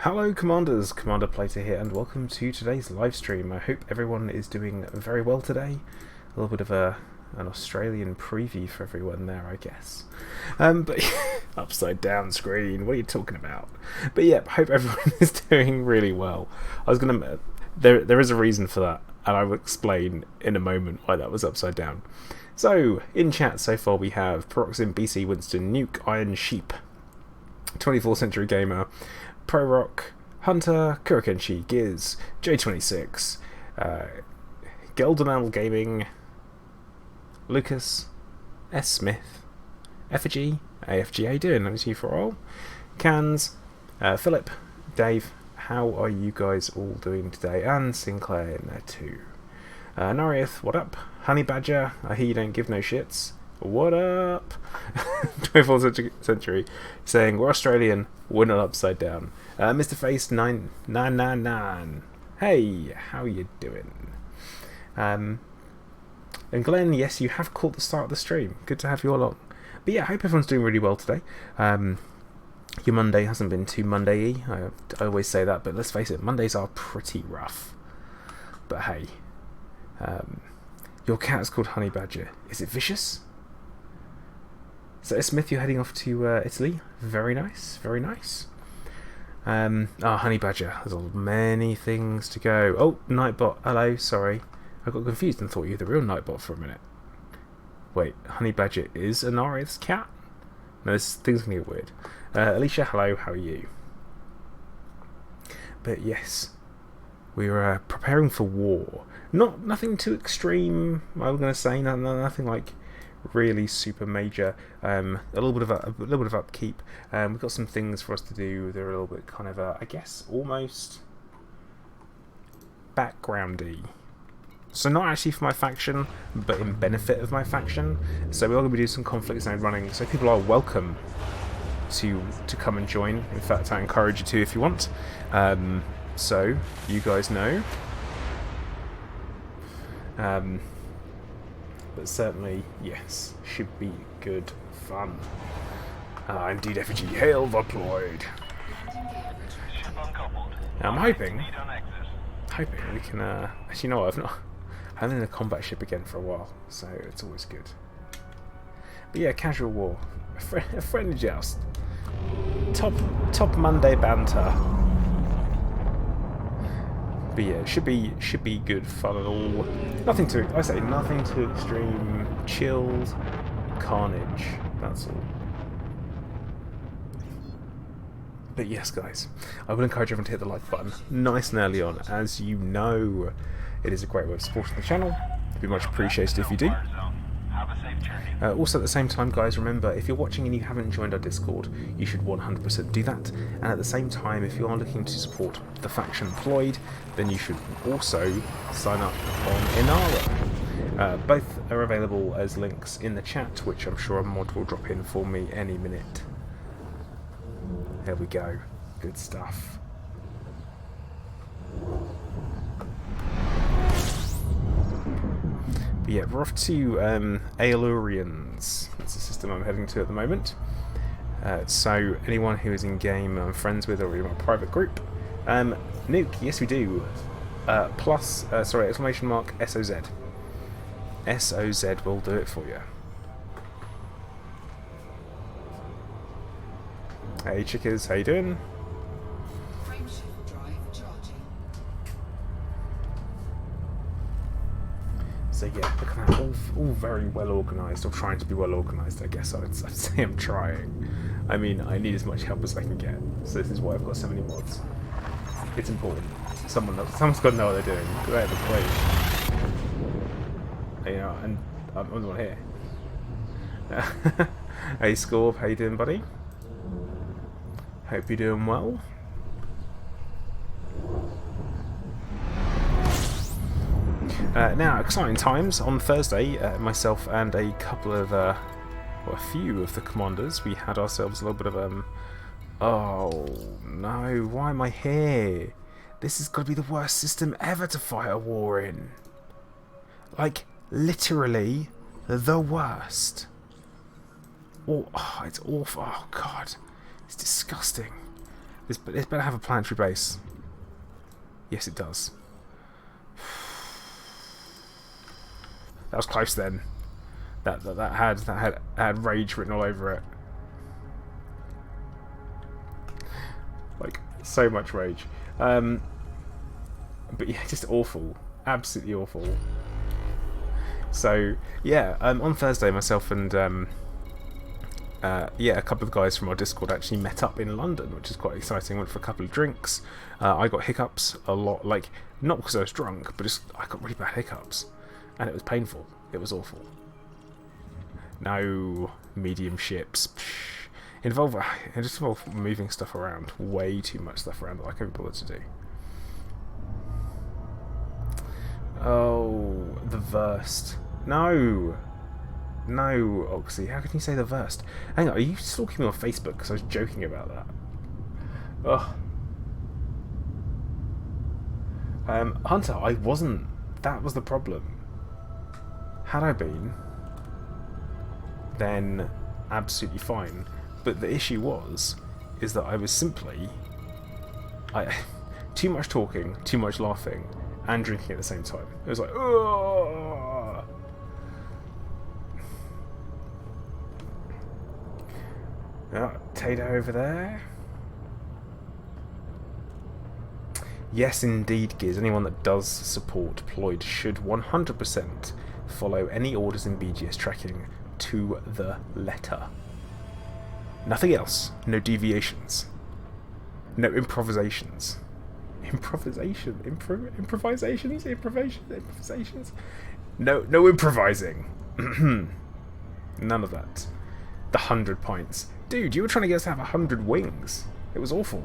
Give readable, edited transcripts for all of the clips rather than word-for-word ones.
Hello Commanders, Commander Plater here, and welcome to today's live stream. I hope everyone is doing very well today. A little bit of an Australian preview for everyone there, I guess. But upside down screen, what are you talking about? But yeah, I hope everyone is doing really well. There is a reason for that, and I will explain in a moment why that was upside down. So, in chat so far we have Peroxin, BC, Winston, Nuke, Iron Sheep, 24th Century Gamer, Pro Rock, Hunter, Kurikenshi, Giz, J26, Geldenal Gaming, Lucas, S. Smith, Effigy, AFG, how you doing? Let me see you for a while. Cans, Philip, Dave, how are you guys all doing today? And Sinclair in there too. Narieth, what up? Honey Badger, I hear you don't give no shits. What up? 24th century saying we're Australian, we're not upside down. Mr. Face 9999. Hey, how you doing? And Glenn, yes, you have caught the start of the stream. Good to have you all on. But yeah, I hope everyone's doing really well today. Your Monday hasn't been too Monday-y. I always say that, but let's face it, Mondays are pretty rough. But hey, your cat is called Honey Badger. Is it vicious? So Smith, you're heading off to Italy. Very nice, very nice. Honey Badger. There's many things to go. Oh, Nightbot. Hello, sorry. I got confused and thought you were the real Nightbot for a minute. Wait, Honey Badger is a Narieth's cat? No, things can get weird. Alicia, hello, how are you? But yes, we are preparing for war. Nothing too extreme, I'm going to say. Nothing like really super major. A little bit of upkeep. We've got some things for us to do. They're a little bit kind of I guess almost backgroundy. So not actually for my faction, but in benefit of my faction. So we're going to be doing some conflict zone running. So people are welcome to come and join. In fact, I encourage you to if you want. So you guys know. But certainly, yes, should be good fun. Indeed, effigy, hail deployed. I'm hoping we can. Actually, you know what? I haven't been in a combat ship again for a while, so it's always good. But yeah, casual war, a friendly joust, top Monday banter. But yeah, it should be good fun and all. Nothing too extreme. Chilled carnage. That's all. But yes, guys, I would encourage everyone to hit the like button nice and early on. As you know, it is a great way of supporting the channel. It'd be much appreciated if you do. Also, at the same time, guys, remember, if you're watching and you haven't joined our Discord, you should 100% do that. And at the same time, if you are looking to support the faction Ployd, then you should also sign up on Inara. Both are available as links in the chat, which I'm sure a mod will drop in for me any minute. There we go. Good stuff. But yeah, we're off to Aelurians. That's the system I'm heading to at the moment. So anyone who is in game I'm friends with or in my private group. Nuke, yes we do. Exclamation mark SOZ. SOZ will do it for you. Hey chickers, how you doing? So yeah, look at that, all very well organised, or trying to be well organised, I guess I'd say I'm trying. I mean, I need as much help as I can get, so this is why I've got so many mods. It's important. Someone's got to know what they're doing. Go ahead and play. You know, and I'm the one here. Hey Scorp, how you doing, buddy? Hope you're doing well. Now, exciting times. On Thursday, myself and a couple of, a few of the commanders, we had ourselves a little bit of, oh no, why am I here? This has got to be the worst system ever to fight a war in. Like, literally, the worst. Oh, it's awful. Oh, God. It's disgusting. This better have a planetary base. Yes, it does. That was close then. That had rage written all over it. Like, so much rage. But yeah, just awful. Absolutely awful. So, yeah, on Thursday, myself and, yeah, a couple of guys from our Discord actually met up in London, which is quite exciting. Went for a couple of drinks. I got hiccups a lot, like, not because I was drunk, but just I got really bad hiccups. And it was painful. It was awful. No medium ships. It just involved moving stuff around. Way too much stuff around that I couldn't bother to do. Oh, the Verst. No! No, Oxy, how can you say the Verst? Hang on, are you stalking me on Facebook? Because I was joking about that. Ugh. Hunter, I wasn't. That was the problem. Had I been, then absolutely fine. But the issue is that I was simply... too much talking, too much laughing, and drinking at the same time. It was like, oh. Tato over there. Yes, indeed, Giz. Anyone that does support Ployd should 100% follow any orders in BGS tracking to the letter. Nothing else. No deviations. No improvisations. Improvisations? No improvising. None of that. The 100 pints. Dude, you were trying to get us to have 100 wings. It was awful.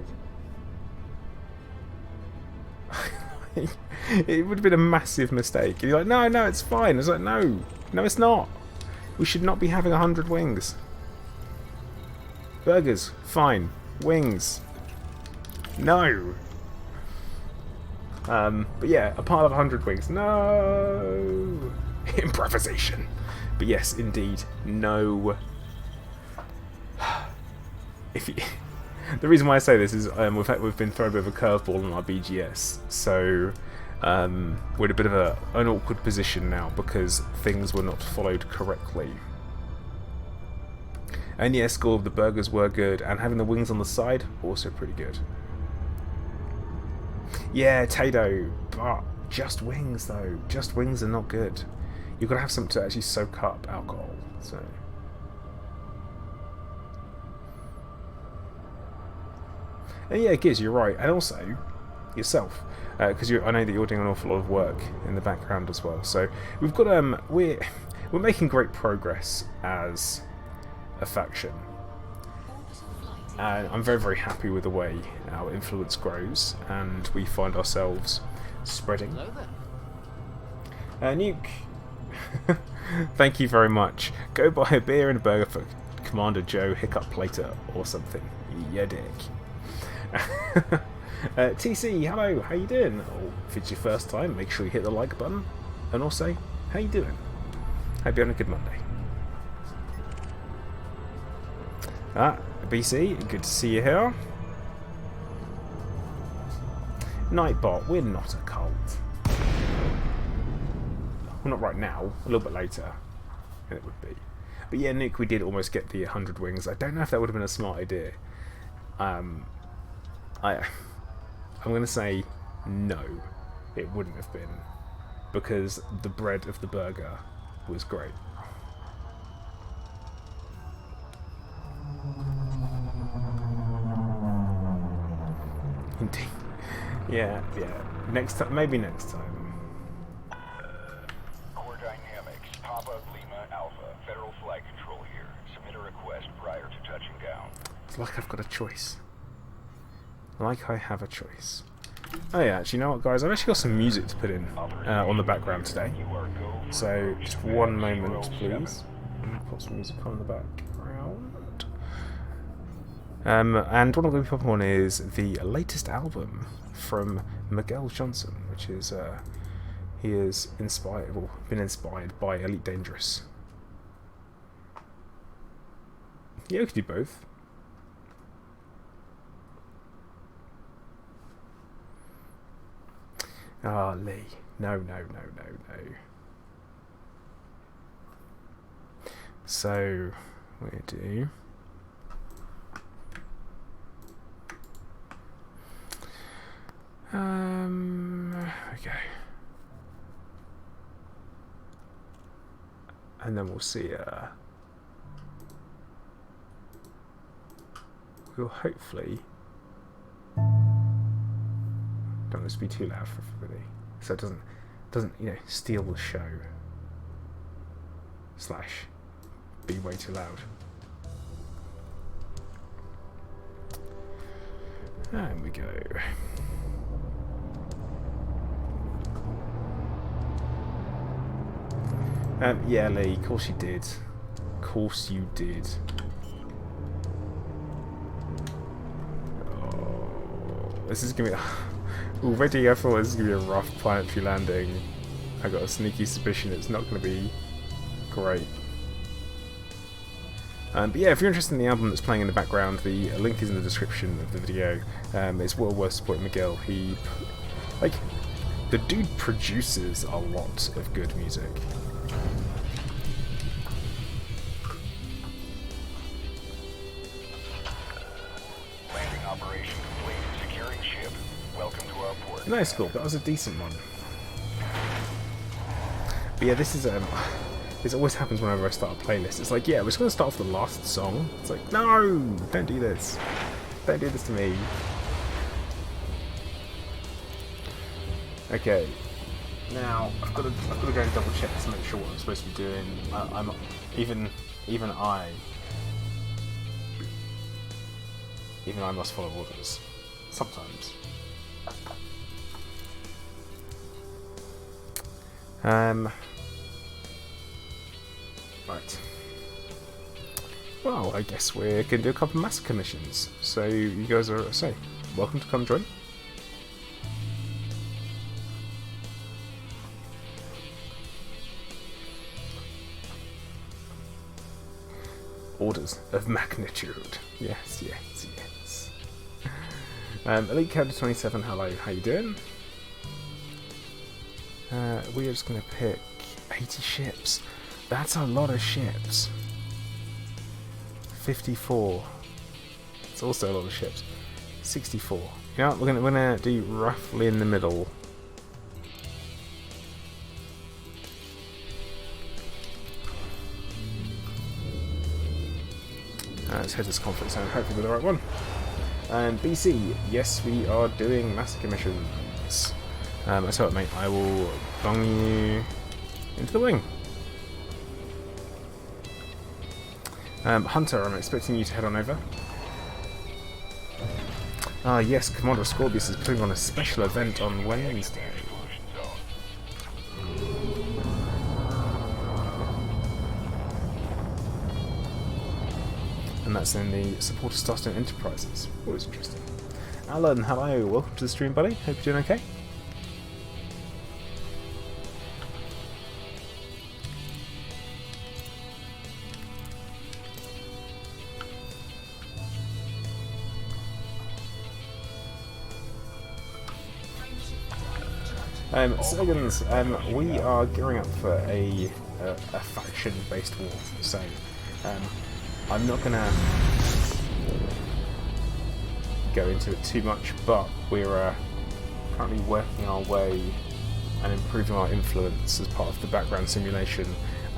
It would have been a massive mistake. And you're like, no, it's fine. I was like, no, it's not. We should not be having 100 wings. Burgers, fine. Wings, no. But yeah, a pile of 100 wings, no. Improvisation. But yes, indeed, no. The reason why I say this is we've been thrown a bit of a curveball on our BGS, so we're in a bit of an awkward position now because things were not followed correctly. And yes, all of the burgers were good, and having the wings on the side, also pretty good. Yeah, Tato, but just wings though. Just wings are not good. You've got to have something to actually soak up alcohol, so... And yeah, Giz, you're right, and also yourself, because I know that you're doing an awful lot of work in the background as well. So we've got we're making great progress as a faction, and I'm very happy with the way our influence grows, and we find ourselves spreading. Nuke, thank you very much. Go buy a beer and a burger for Commander Joe Hiccup later or something. Yeah, dick. TC, hello, how you doing? Oh, if it's your first time, make sure you hit the like button. And also, how you doing? Hope you're having a good Monday. BC, good to see you here. Nightbot, we're not a cult. Well, not right now, a little bit later. It would be. But yeah, Nuke, we did almost get the 100 wings. I don't know if that would have been a smart idea. I'm going to say no, it wouldn't have been, because the bread of the burger was great. Indeed. Yeah. Next time, maybe next time. Core Dynamics, Papa Lima Alpha, Federal Flight Control here. Submit a request prior to touching down. It's like I've got a choice. Like I have a choice. Oh yeah, actually, you know what, guys? I've actually got some music to put in on the background today. So, just one moment, please. Put some music on the background. And what I'm going to be popping on is the latest album from Miguel Johnson, which is he is been inspired by Elite Dangerous. Yeah, we could do both. Ah, Lee. No, no, no, no, no. So, we do... okay. And then we'll see, we'll hopefully... Don't want this to be too loud for everybody, so it doesn't you know, steal the show. Slash be way too loud. And we go. Yeah, Lee, of course you did. Of course you did. Oh, this is gonna be... Already I thought this was gonna be a rough planetary landing. I got a sneaky suspicion it's not gonna be great. But yeah, if you're interested in the album that's playing in the background, the link is in the description of the video. It's well worth supporting Miguel. He, like, the dude produces a lot of good music. Landing operation complete. Securing ship. Welcome to our port. Nice, cool. That was a decent one. But yeah, this is this always happens whenever I start a playlist. It's like, yeah, we're just going to start off the last song. It's like, no, don't do this. Don't do this to me. Okay. Now I've got to go and double check to make sure what I'm supposed to be doing. Even I must follow orders sometimes. Right. Well, I guess we're going to do a couple of massacre missions. So you guys are welcome to come join. Orders of magnitude. Yes, yes, yes. Elite Counter 27, hello, how you doing? We're just going to pick 80 ships. That's a lot of ships. 54. It's also a lot of ships. 64. You know what, we're gonna do roughly in the middle. Let's head to this conference zone, hopefully with the right one. And BC, yes, we are doing massacre missions. I tell you what, mate, I will bung you into the wing. Hunter, I'm expecting you to head on over. Ah, yes, Commander Scorpius is putting on a special event on Wednesday. And that's in the support of Starstone Enterprises. Always interesting. Alan, hello, welcome to the stream, buddy. Hope you're doing okay. Slogans, we are gearing up for a faction-based war, so I'm not going to go into it too much, but we're currently working our way and improving our influence as part of the background simulation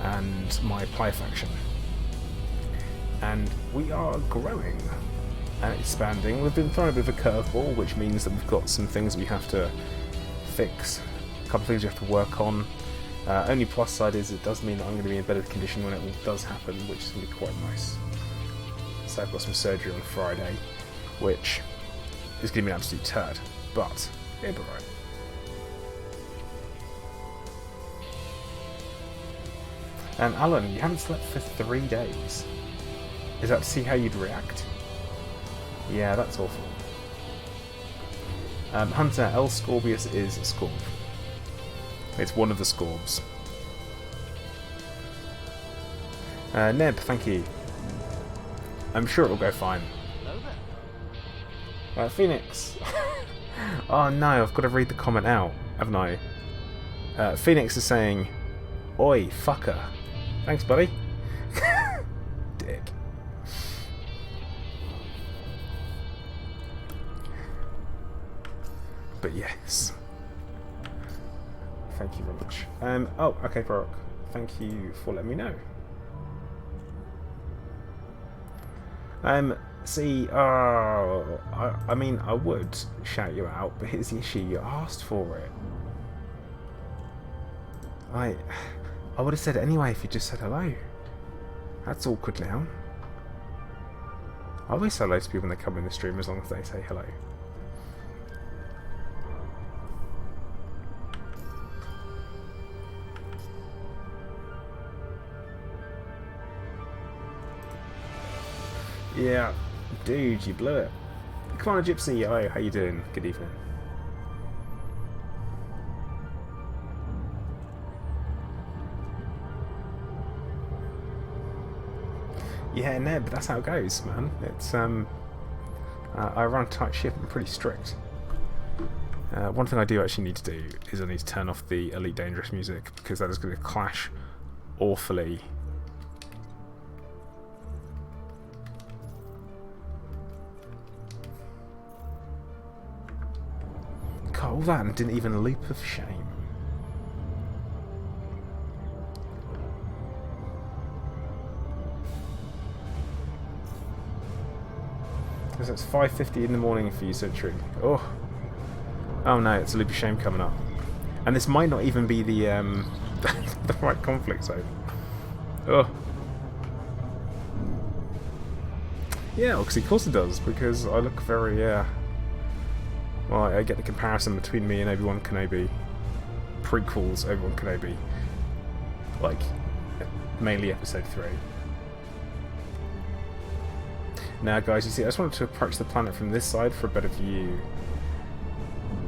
and my player faction. And we are growing and expanding. We've been throwing a bit of a curveball, which means that we've got some things we have to fix, a couple of things you have to work on. Only plus side is it does mean that I'm going to be in better condition when it all does happen, which is going to be quite nice. So I've got some surgery on Friday, which is going to be an absolute turd, but it'll be alright. Alan, you haven't slept for 3 days. Is that to see how you'd react? Yeah, that's awful. Hunter, L. Scorpius is Scorp. It's one of the Scorps. Neb, thank you. I'm sure it'll go fine. Phoenix. Oh no, I've got to read the comment out, haven't I? Phoenix is saying, "Oi, fucker." Thanks, buddy. Dick. But yes. Thank you very much. Oh, okay, Brock. Thank you for letting me know. See, I mean, I would shout you out, but here's the issue: you asked for it. I would have said it anyway if you just said hello. That's awkward now. I always say hello to people when they come in the stream as long as they say hello. Yeah, dude, you blew it. Come on, Gypsy. Oh, how you doing? Good evening. Yeah, Neb, that's how it goes, man. It's I run a tight ship. I'm pretty strict. One thing I do actually need to do is I need to turn off the Elite Dangerous music because that is going to clash awfully. God, all that and didn't even leap of shame. Because it's 5:50 in the morning for you, Century. Oh no, it's a leap of shame coming up, and this might not even be the the right conflict zone. Oh. Yeah, of course it does, because I look very, well, I get the comparison between me and Obi-Wan Kenobi. Prequels, Obi-Wan Kenobi. Like, mainly Episode 3. Now, guys, you see, I just wanted to approach the planet from this side for a better view.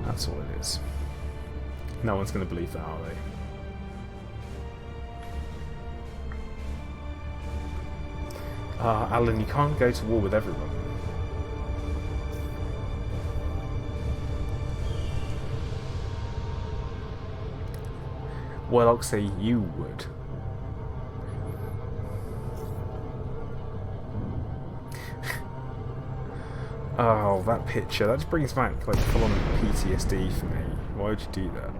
That's all it is. No one's going to believe that, are they? Alan, you can't go to war with everyone. Well, I'll say you would. Oh, that picture. That just brings back, like, full-on PTSD for me. Why would you do that?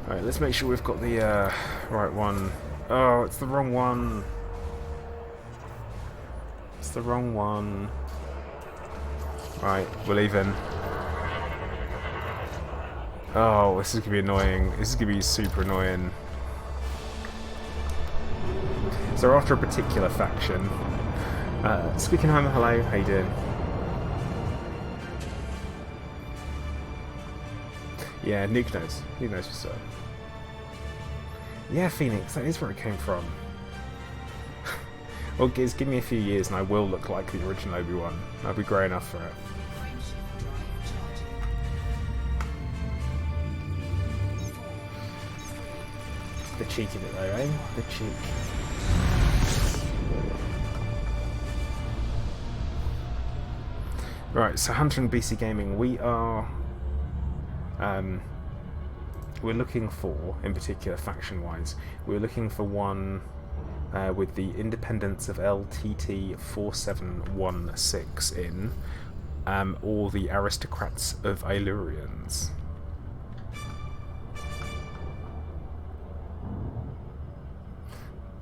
Alright, let's make sure we've got the, right one. Oh, it's the wrong one. It's the wrong one. Right, we're leaving. Oh, this is going to be annoying. This is going to be super annoying. So we're after a particular faction. Speaking home, hello, how you doing? Yeah, Nuke knows. Nuke knows what's up. Yeah, Phoenix, that is where it came from. Well, give me a few years and I will look like the original Obi-Wan. I'll be grey enough for it. The cheek of it though, eh? The cheek. Right, so Hunter and BC Gaming, we are we're looking for, in particular faction-wise, we're looking for one with the independence of LTT 4716 in, or the aristocrats of Illyrians.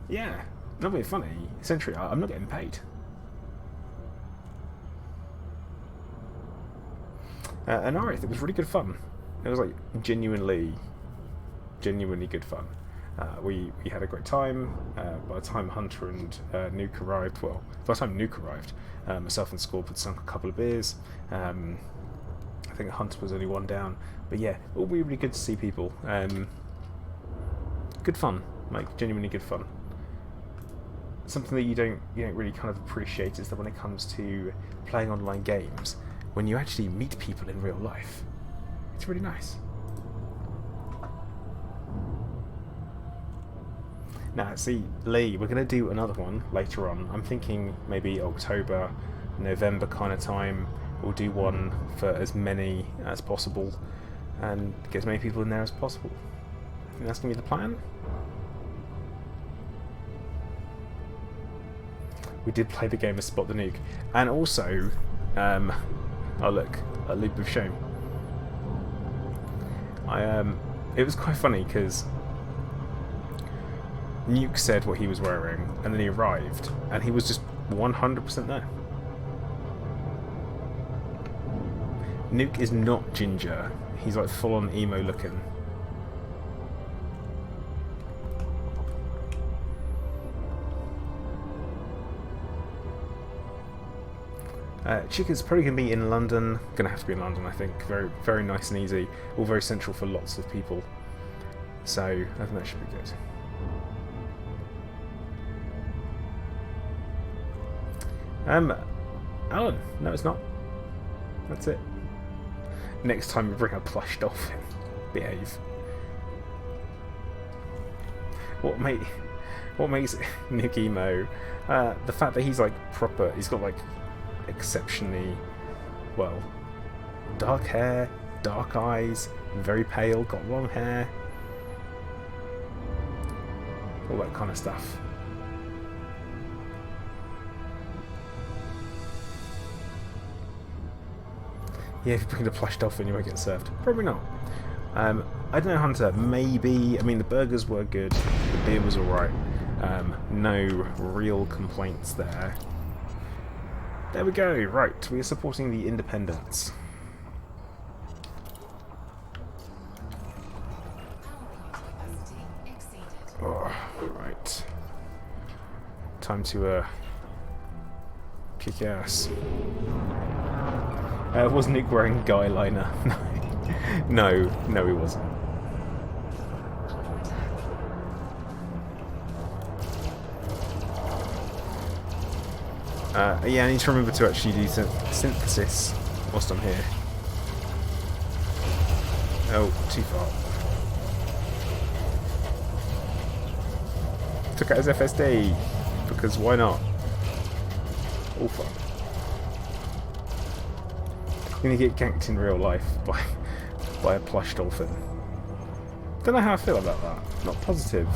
Yeah, not being funny. Essentially, I'm not getting paid. And alright, it was really good fun. It was like genuinely good fun. We had a great time. By the time Hunter and Nuke arrived, well, by the time Nuke arrived, myself and Scorp had sunk a couple of beers. I think Hunter was only one down, but yeah, it will be really good to see people. Good fun, like genuinely good fun. Something that you don't really kind of appreciate is that when it comes to playing online games, when you actually meet people in real life, it's really nice. Now, see, Lee, we're going to do another one later on. I'm thinking maybe October, November kind of time, we'll do one for as many as possible and get as many people in there as possible. I think that's going to be the plan. We did play the game of Spot the Nuke, and also, oh look, a loop of shame. It was quite funny because Nuke said what he was wearing, and then he arrived, and he was just 100% there. Nuke is not ginger. He's like full-on emo looking. Chica's probably going to be in London. Going to have to be in London, I think. Very, very nice and easy. All very central for lots of people. So I think that should be good. Alan, no, it's not. That's it. Next time we bring a plush dolphin. Behave. What makes Nick emo? The fact that he's like proper. He's got like exceptionally, well, dark hair, dark eyes, very pale, got long hair, all that kind of stuff. Yeah, if you bring the plush dolphin, you won't get served. Probably not. I don't know, Hunter. Maybe. I mean, the burgers were good. The beer was alright. No real complaints there. There we go. Right, we are supporting the independents. Oh, right. Time to kick ass. Was Nick wearing guy liner? No, he wasn't. Yeah, I need to remember to actually do synthesis whilst I'm here. Oh, too far. Took out his FSD, because why not? All fun. You're gonna get ganked in real life by a plush dolphin. Don't know how I feel about that. Not positive.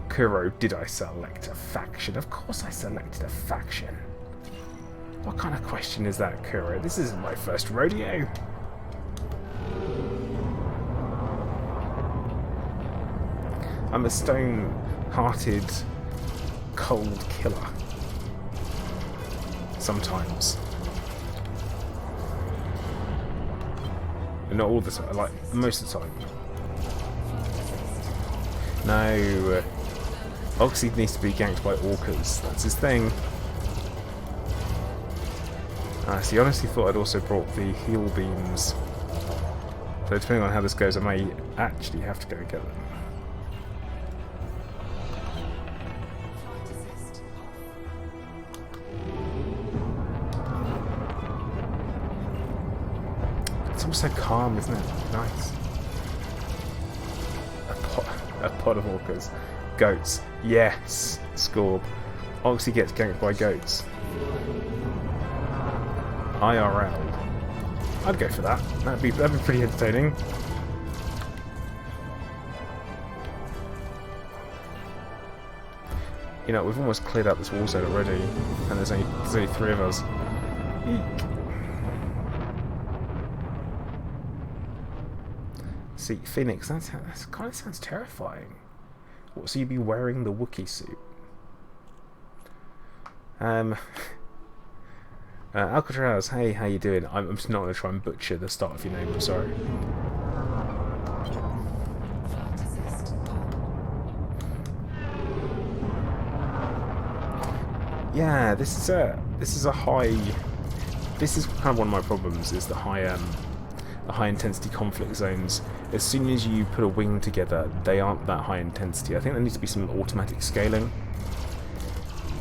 Kuro, did I select a faction? Of course I selected a faction. What kind of question is that, Kuro? This isn't my first rodeo. I'm a stone-hearted, cold killer. Sometimes. Not all the time, like most of the time. No. Oxy needs to be ganked by orcas. That's his thing. See, I honestly thought I'd also brought the heal beams. So depending on how this goes, I may actually have to go and get them. It's all so calm, isn't it? Nice. A pot of orcas. Goats. Yes! Scorb. Oxy gets ganked by goats. IRL. I'd go for that. That'd be pretty entertaining. You know, we've almost cleared out this wall zone already, and there's only 3 of us. Eek. See, Phoenix, that kind of sounds terrifying. What, so you'd be wearing the Wookiee suit? Alcatraz, hey, how you doing? I'm just not going to try and butcher the start of your name, I'm sorry. Yeah, this is a high. This is kind of one of my problems, is the high intensity conflict zones. As soon as you put a wing together, they aren't that high intensity. I think there needs to be some automatic scaling.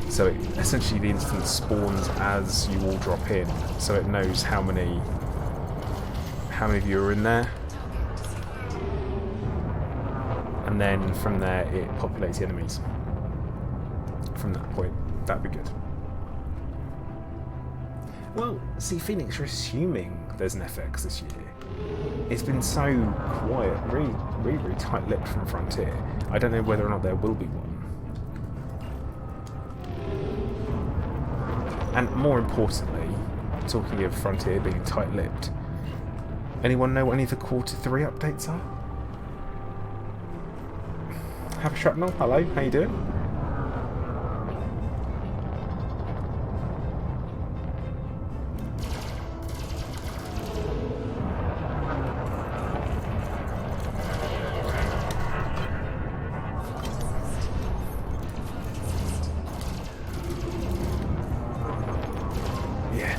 So essentially the instance spawns as you all drop in, so it knows how many of you are in there. And then from there it populates the enemies. From that point, that'd be good. Well, see, Phoenix, you're assuming there's an FX this year. It's been so quiet, really tight-lipped from Frontier. I don't know whether or not there will be one. And more importantly, talking of Frontier being tight-lipped, anyone know what any of the Quarter 3 updates are? Have a Shrapnel, hello, how you doing?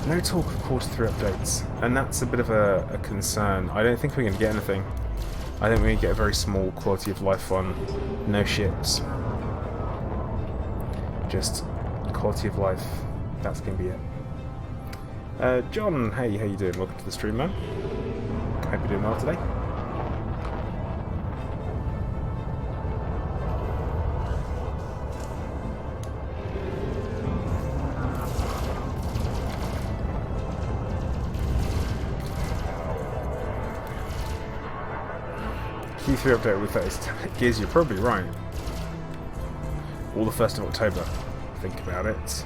No talk of Quarter 3 updates, and that's a bit of a concern. I don't think we're going to get anything. I think we're going to get a very small quality of life one, no ships. Just quality of life, that's going to be it. John, hey, how you doing? Welcome to the stream, man. Hope you're doing well today. Q3 update with 30 Gears, you're probably right. Or the 1st of October, think about it.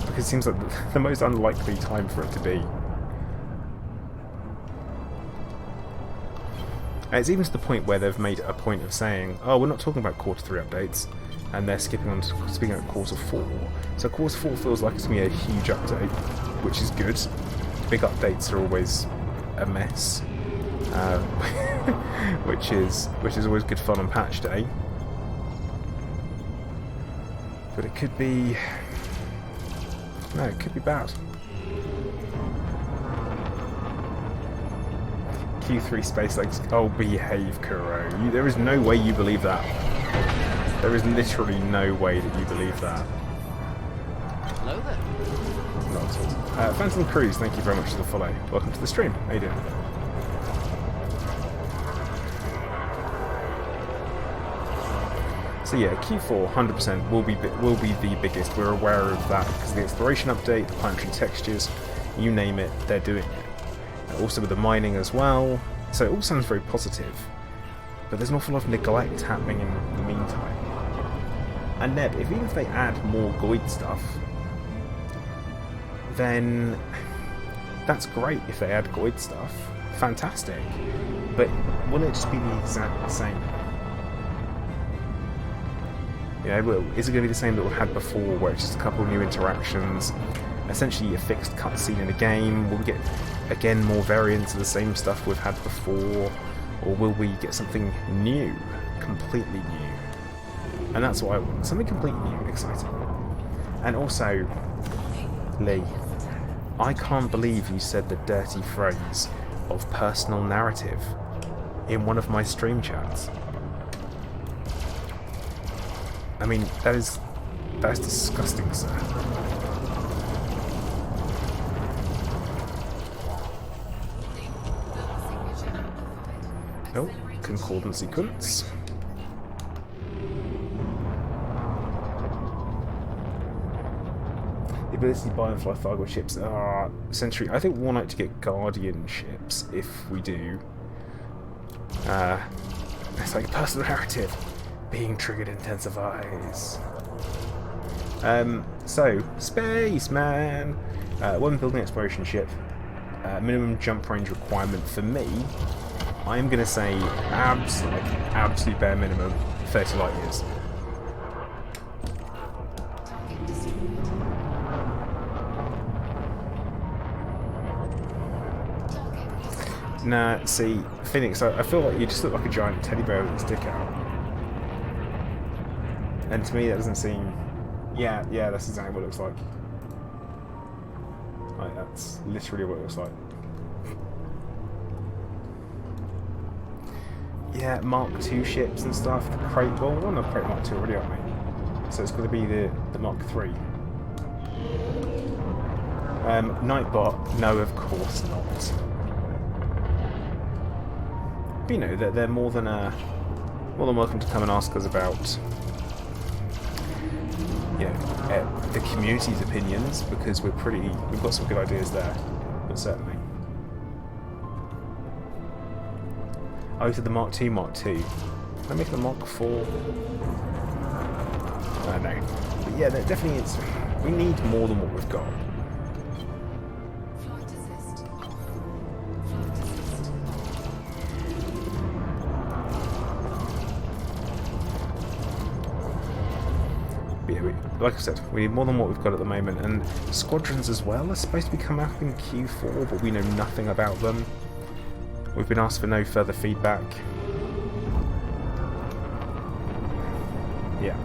Because it seems like the most unlikely time for it to be. And it's even to the point where they've made a point of saying, oh, we're not talking about Quarter 3 updates, and they're skipping on to speaking about Quarter 4. So Quarter 4 feels like it's going to be a huge update, which is good. Big updates are always a mess, which is always good fun on patch day. But it could be... no, it could be bad. Q3 Space Legs. Oh, behave, Kuro. There is no way you believe that. There is literally no way that you believe that. Hello there. Not at all. Phantom Cruise, thank you very much for the follow. Welcome to the stream. How you doing? So yeah, Q4 100% will be the biggest. We're aware of that because the exploration update, the planetary textures, you name it, they're doing it. Also with the mining as well. So it all sounds very positive, but there's an awful lot of neglect happening in the meantime. And Neb, even if they add more Goid stuff, then that's great if they add Goid stuff. Fantastic. But will it just be the exact same? You know, is it going to be the same that we've had before, where it's just a couple of new interactions, essentially a fixed cutscene in a game? Will we get, again, more variants of the same stuff we've had before? Or will we get something new? Completely new? And that's what I want. Something completely new and exciting. And also, Lee, I can't believe you said the dirty phrase of personal narrative in one of my stream chats. I mean, that is disgusting, sir. Oh, concordant sequence. The ability to buy and fly Fargo ships. Century. I think we'll like to get Guardian ships if we do. It's like personal narrative. Being triggered intensifies. So, Spaceman! One building exploration ship. Minimum jump range requirement for me, I'm going to say absolute bare minimum, 30 light years. Nah, see, Phoenix, I feel like you just look like a giant teddy bear with its dick out. And to me that doesn't seem... Yeah, that's exactly what it looks like. Like, that's literally what it looks like. Yeah, Mark II ships and stuff, the Crate... Well, we're on the Crate Mark II already, aren't we? So it's going to be the Mark III. Nightbot, no, of course not. But you know, they're more than welcome to come and ask us about you know, the community's opinions, because we've got some good ideas there, but certainly. Oh, to the Mark II, Mark II. Can I make it a Mark IV? I don't know. But yeah, there definitely is. We need more than what we've got. But yeah, like I said, we need more than what we've got at the moment, and squadrons as well are supposed to be coming up in Q4, but we know nothing about them. We've been asked for no further feedback. Yeah.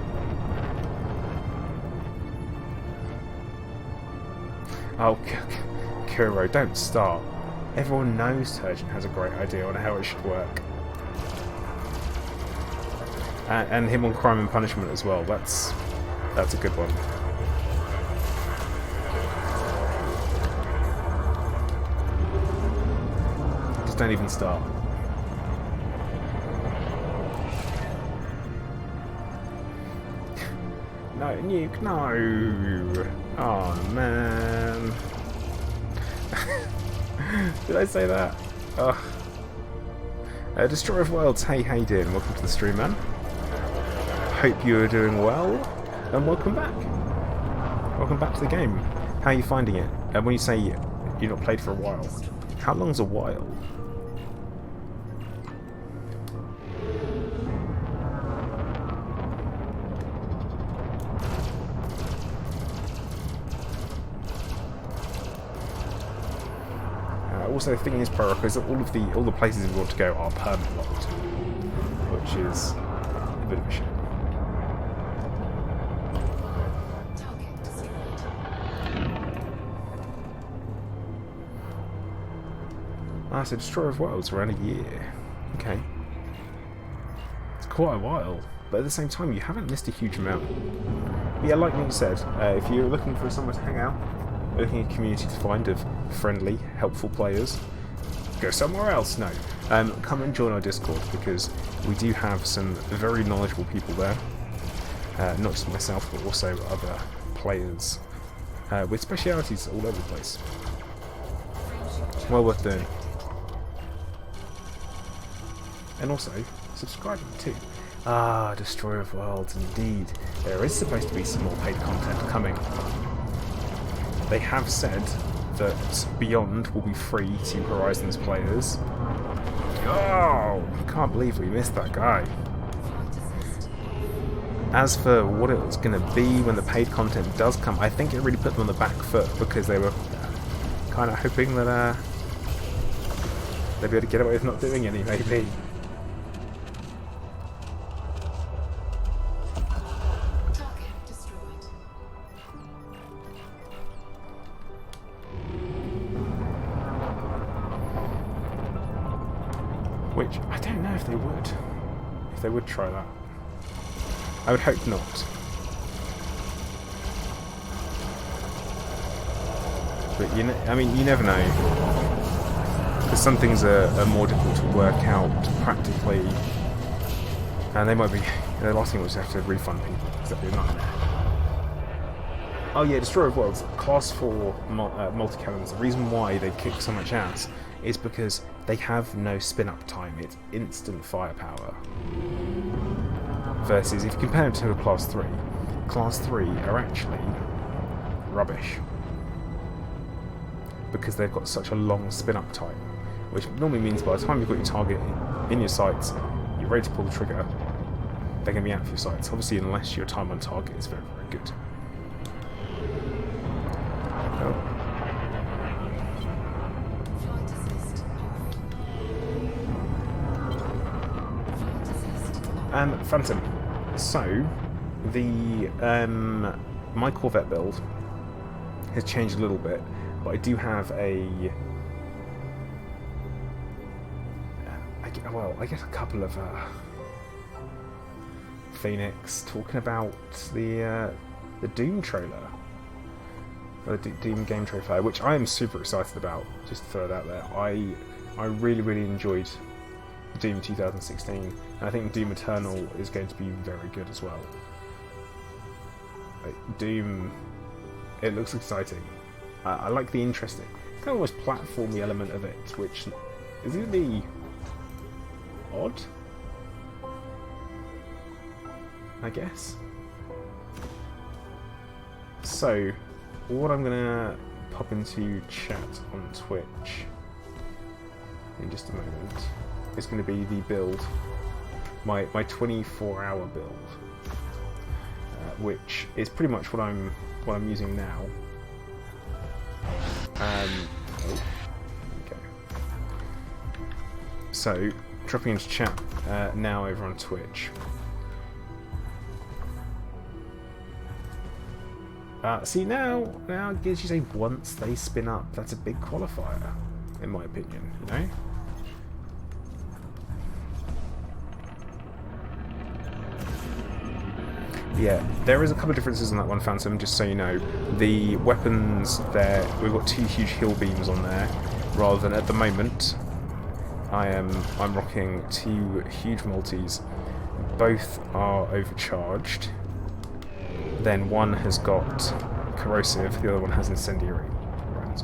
Oh, Kuro, don't start. Everyone knows Turgeon has a great idea on how it should work. And him on Crime and Punishment as well. That's a good one. Just don't even start. No, nuke, no! Oh man. Did I say that? Ugh. Destroyer of Worlds, hey, how you doing? Welcome to the stream, man. Hope you are doing well, and welcome back. Welcome back to the game. How are you finding it? And when you say you've not played for a while, how long's a while? Also, the thing is, Pro, is that all the places we want to go are permanent locked, which is a bit of a shame. Ah, so Destroyer of Worlds around a year. Okay. It's quite a while, but at the same time, you haven't missed a huge amount. But yeah, like Nick said, if you're looking for somewhere to hang out, looking at a community to find of friendly, helpful players, go somewhere else. No, come and join our Discord, because we do have some very knowledgeable people there. Not just myself, but also other players with specialities all over the place. Well worth doing. And also subscribing too. Ah, Destroyer of Worlds, indeed. There is supposed to be some more paid content coming. They have said that Beyond will be free to Horizons players. Oh, I can't believe we missed that guy. As for what it was going to be when the paid content does come, I think it really put them on the back foot, because they were kind of hoping that they'd be able to get away with not doing any, maybe. Which, I don't know if they would. If they would try that. I would hope not. But you never know. Because some things are more difficult to work out practically. And they might be, the last thing was have to refund people. Because that'd be a nightmare. Oh yeah, Destroyer of Worlds, Class 4 multi-cannons. The reason why they kick so much ass is because they have no spin-up time. It's instant firepower. Versus, if you compare it to a Class 3, Class 3 are actually rubbish. Because they've got such a long spin-up time. Which normally means by the time you've got your target in your sights, you're ready to pull the trigger, they're going to be out of your sights. Obviously, unless your time on target is very, very good. Phantom. So, my Corvette build has changed a little bit, but I do have I get a couple of Phoenix talking about the Doom trailer, or the Doom game trailer, which I am super excited about. Just to throw it out there, I really, really enjoyed Doom 2016, and I think Doom Eternal is going to be very good as well. Doom, it looks exciting. I like the interesting, kind of almost platformy element of it, which is really odd, I guess. So, what I'm gonna pop into chat on Twitch in just a moment is going to be the build, my 24-hour build, which is pretty much what I'm using now. Okay. So, dropping into chat now over on Twitch. See, now as you say, once they spin up, that's a big qualifier, in my opinion, you know? Yeah, there is a couple of differences on that one, Phantom, just so you know. The weapons there, we've got 2 huge heal beams on there, rather than at the moment, I'm rocking 2 huge multis. Both are overcharged. Then one has got corrosive, the other one has incendiary. Right.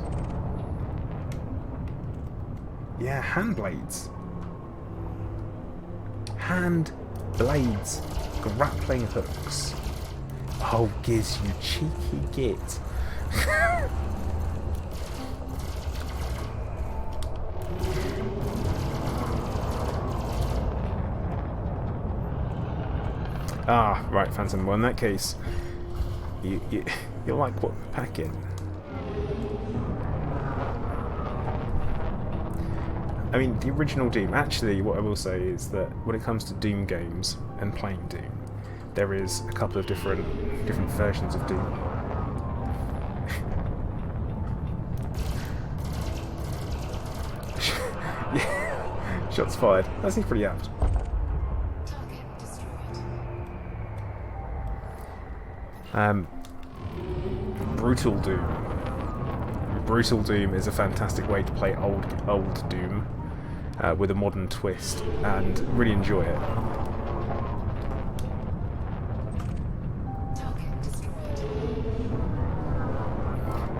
Yeah, hand blades. Hand blades. Grappling hooks. Oh, Giz, you cheeky git. Ah, right, Phantom. Well, in that case, you'll like what we're packing. I mean, the original Doom, actually, what I will say is that when it comes to Doom games and playing Doom, there is a couple of different versions of Doom. Yeah, shots fired. That seems pretty apt. Brutal Doom. Brutal Doom is a fantastic way to play old Doom with a modern twist, and really enjoy it.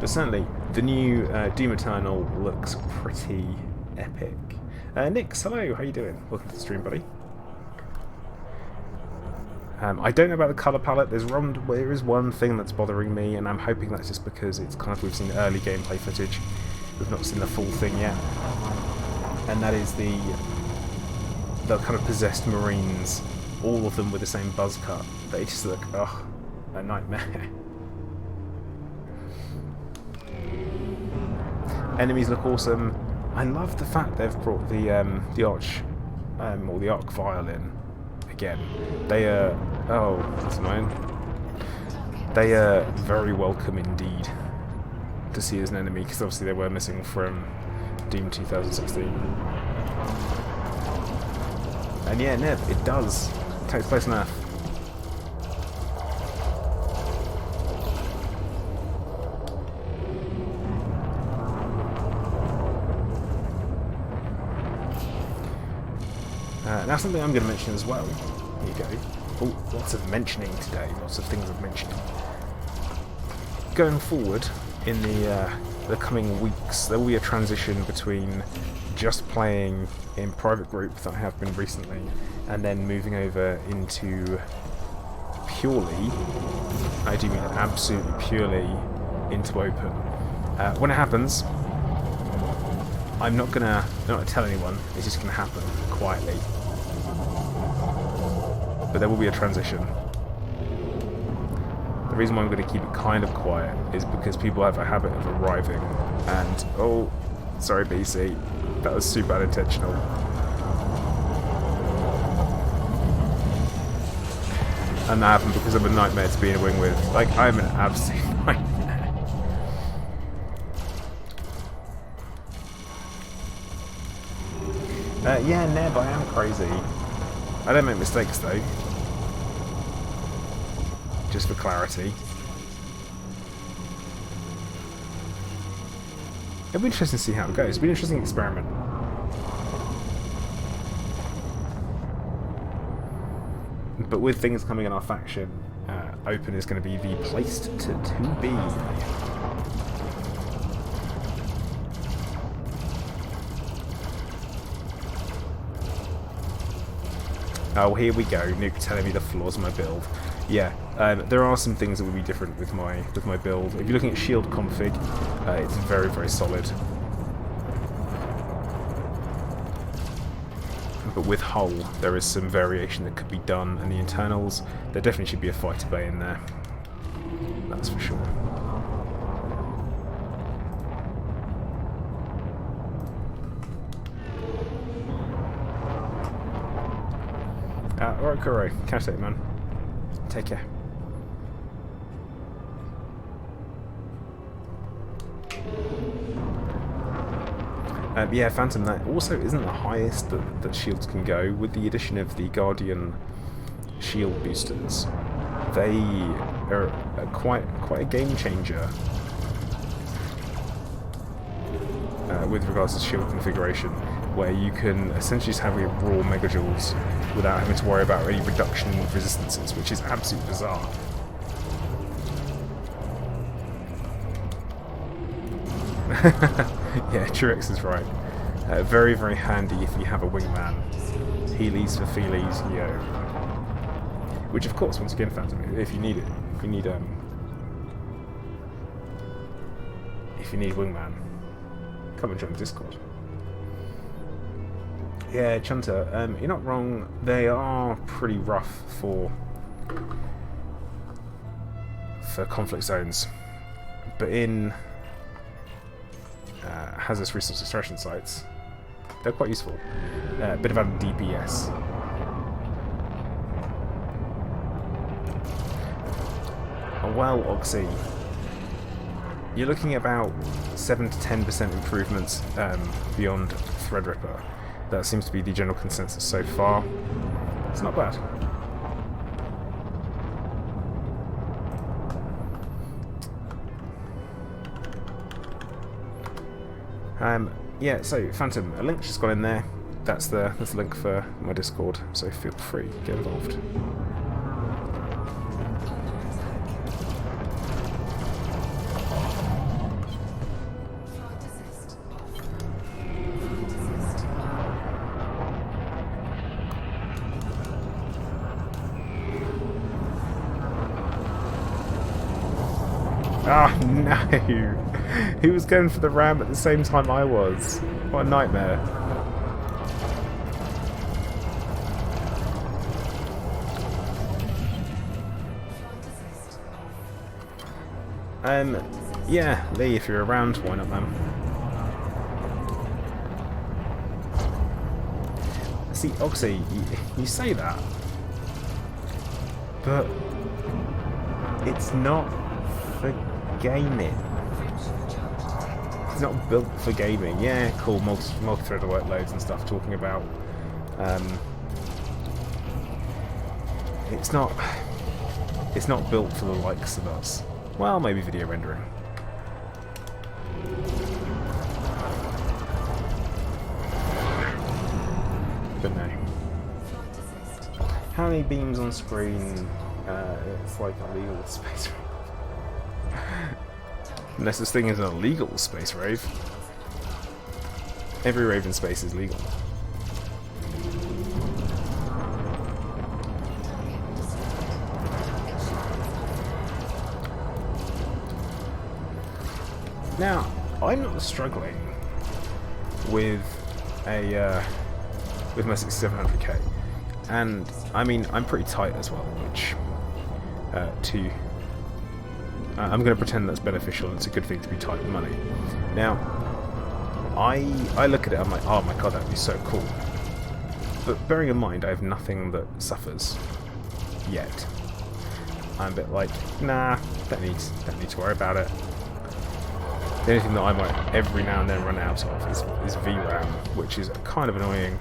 But certainly, the new Doom Eternal looks pretty epic. Nix, hello, how you doing? Welcome to the stream, buddy. I don't know about the colour palette. There is one thing that's bothering me, and I'm hoping that's just because it's kind of, we've seen early gameplay footage. We've not seen the full thing yet. And that is the kind of possessed Marines, all of them with the same buzz cut. They just look, oh, a nightmare. Enemies look awesome. I love the fact they've brought the arch, or the arc violin again. They are, oh, that's annoying. They are very welcome indeed to see as an enemy, because obviously they were missing from Doom 2016. And yeah, Neb, it does. It takes place on Earth. Now something I'm going to mention as well. Here you go. Oh, lots of mentioning today. Lots of things I'm mentioning. Going forward, in the coming weeks, there will be a transition between just playing in private group that I have been recently, and then moving over into purely, I do mean absolutely purely, into open. When it happens, I'm not gonna tell anyone. It's just gonna happen quietly. But there will be a transition. The reason why I'm going to keep it kind of quiet is because people have a habit of arriving and, oh, sorry BC, that was super unintentional. And that happened because I'm a nightmare to be in a wing with. Like, I'm an absolute nightmare. Yeah, Neb, I am crazy. I don't make mistakes though. Just for clarity. It'll be interesting to see how it goes. It'll be an interesting experiment. But with things coming in our faction, open is going to be the place to be. Oh, here we go. Nuke telling me the flaws of my build. Yeah, there are some things that will be different with my build. If you're looking at shield config, it's very, very solid. But with hull, there is some variation that could be done, and the internals, there definitely should be a fighter bay in there. That's for sure. Alright, Kuro, catch that, man. Take care. Yeah, Phantom, that also isn't the highest that shields can go. With the addition of the Guardian shield boosters, they are quite a game changer with regards to shield configuration, where you can essentially just have your raw megajoules without having to worry about any reduction in resistances, which is absolutely bizarre. Yeah, Truex is right. Very, very handy if you have a wingman. Heelys for feelies, yo. Which, of course, once again, Phantom, if you need it, if you need wingman, come and join the Discord. Yeah, Chunter, you're not wrong. They are pretty rough for conflict zones, but in hazardous resource extraction sites, they're quite useful. A bit of added DPS. Well, Oxy, you're looking at about 7 to 10% improvements beyond Threadripper. That seems to be the general consensus so far. It's not bad. Yeah, so Phantom, a link just got in there. That's the link for my Discord, so feel free, get involved. Ah, no! He was going for the ram at the same time I was. What a nightmare. Yeah, Lee, if you're around, why not, man? See, Oxy, you say that, but it's not for gaming. It's not built for gaming. Yeah, cool, multi-threaded workloads and stuff, talking about it's not built for the likes of us. Well, maybe video rendering. But no. How many beams on screen? It's like illegal space rave. Unless this thing is an illegal space rave. Every rave in space is legal. Now, I'm not struggling with my 6700K, and I mean I'm pretty tight as well, which I'm going to pretend that's beneficial and it's a good thing to be tight with money. Now, I look at it, I'm like, oh my god, that'd be so cool. But bearing in mind, I have nothing that suffers yet. I'm a bit like, nah, don't need to worry about it. The only thing that I might every now and then run out of is VRAM, which is kind of annoying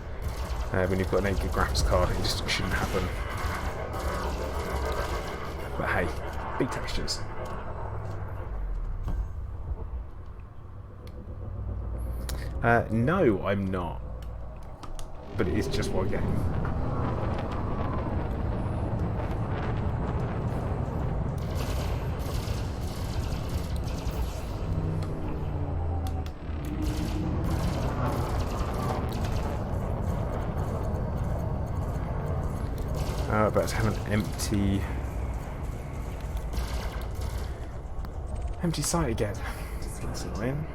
when you've got an 8 gig graphics card. It just shouldn't happen. But hey, big textures. No, I'm not. But it is just one game. About to have an empty site again. That's annoying.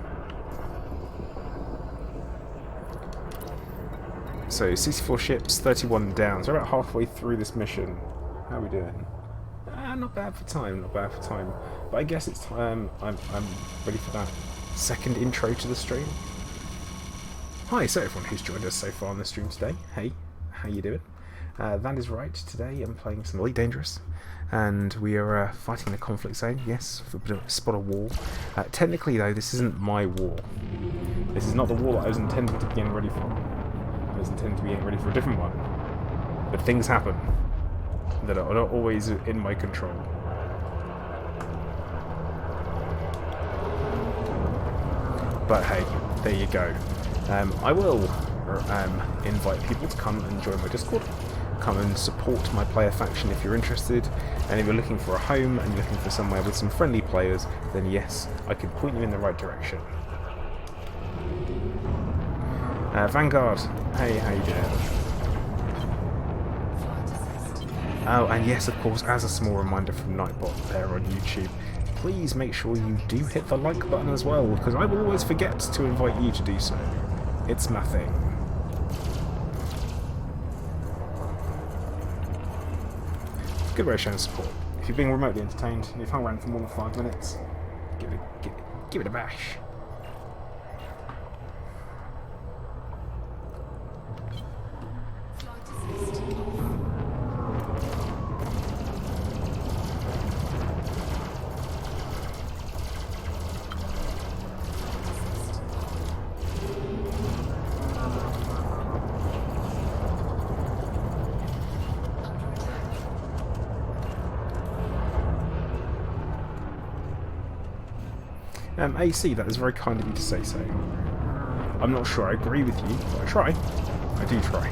So 64 ships, 31 down. So we're about halfway through this mission. How are we doing? Not bad for time. Not bad for time. But I guess it's time. I'm ready for that second intro to the stream. Hi, so everyone who's joined us so far on the stream today. Hey, how you doing? That is right. Today I'm playing some Elite Dangerous, and we are fighting in a conflict zone. Yes, for a bit of spot a wall. Technically, though, this isn't my war. This is not the war that I was intending to be getting ready for. I was intending to be getting ready for a different one. But things happen that are not always in my control. But hey, there you go. I will invite people to come and join my Discord. Come and support my player faction if you're interested. And if you're looking for a home and you're looking for somewhere with some friendly players, then yes, I can point you in the right direction. Vanguard, hey, how you doing? Oh, and yes, of course, as a small reminder from Nightbot there on YouTube, please make sure you do hit the like button as well, because I will always forget to invite you to do so. It's my thing. Good way of showing support. If you're being remotely entertained and you've hung around for more than 5 minutes, give it a bash. AC, that is very kind of you to say so. I'm not sure I agree with you, but I try. I do try.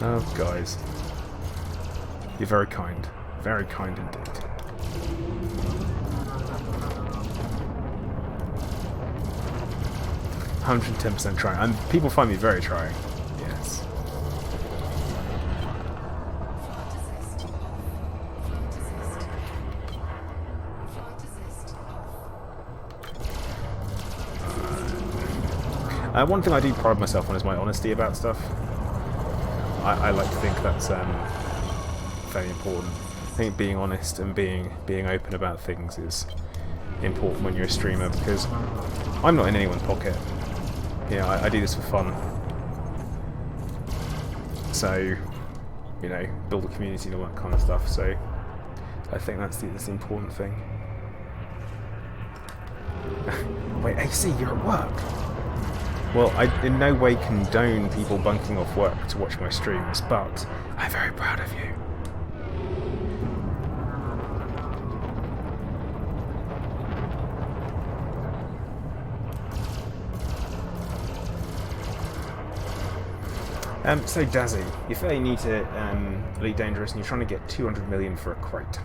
Oh, guys. You're very kind. Very kind indeed. %110% trying. And people find me very trying. Yes. One thing I do pride myself on is my honesty about stuff. I like to think that's very important. I think being honest and being open about things is important when you're a streamer, because I'm not in anyone's pocket. You know, I do this for fun. So, you know, build a community and all that kind of stuff. So, I think that's the important thing. Wait, AC, you're at work? Well, I in no way condone people bunking off work to watch my streams, but I'm very proud of you. So Dazzy, you're fairly new to Elite Dangerous and you're trying to get 200 million for a crate.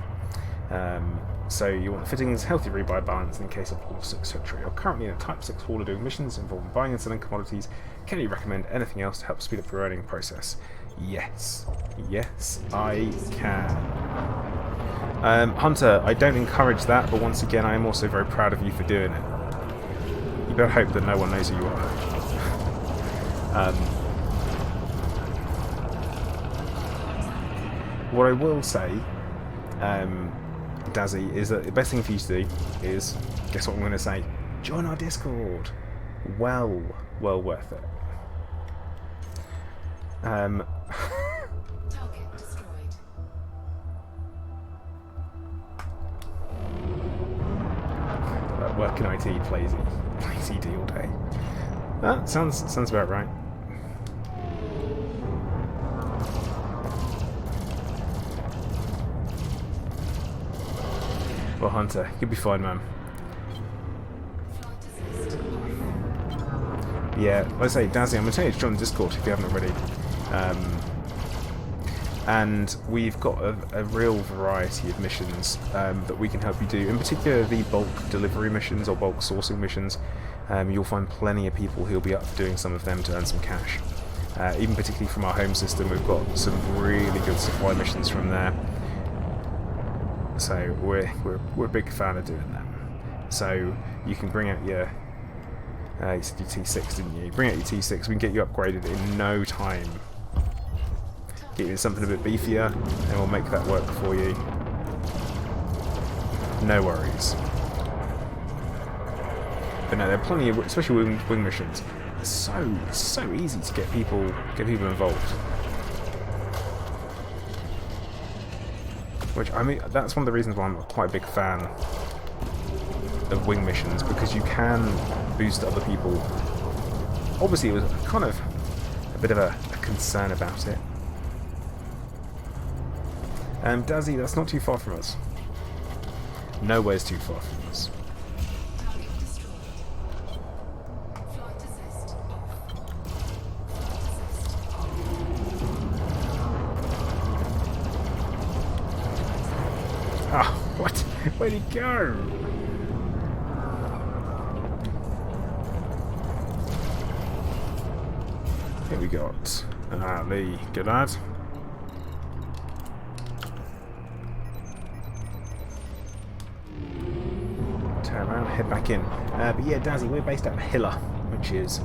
So you want the fittings, healthy rebuy balance in case of loss, etc. You're currently in a Type 6 hauler doing missions involving buying and selling commodities. Can you recommend anything else to help speed up your earning process? Yes. Yes, I can. Hunter, I don't encourage that, but once again, I am also very proud of you for doing it. You better hope that no one knows who you are. What I will say, Dazzy, is that the best thing for you to do is, guess what I'm going to say? Join our Discord. Well worth it. Target destroyed. Work in IT plays ED all day. That sounds about right. Well, Hunter, you'll be fine, man. Flight assist. Yeah, like I say, Dazzy, I'm going to tell you to join the Discord if you haven't already. And we've got a real variety of missions that we can help you do. In particular, the bulk delivery missions or bulk sourcing missions. You'll find plenty of people who'll be up for doing some of them to earn some cash. Even particularly from our home system, we've got some really good supply missions from there. So we're a big fan of doing them. So you can bring out your you said your T6, didn't you? Bring out your T6. We can get you upgraded in no time. Get you something a bit beefier, and we'll make that work for you. No worries. But no, there are plenty of, especially wing missions. It's so easy to get people involved. Which, I mean, that's one of the reasons why I'm quite a big fan of wing missions, because you can boost other people. Obviously, it was kind of a bit of a concern about it. Dazzy, that's not too far from us. Nowhere's too far from us. Target destroyed. Flight assist off. Flight assist. Ah, what? Where'd he go? Here we got Lee. Good lad. Turn around, head back in. But yeah, Dazzy, we're based out of Hilla, which is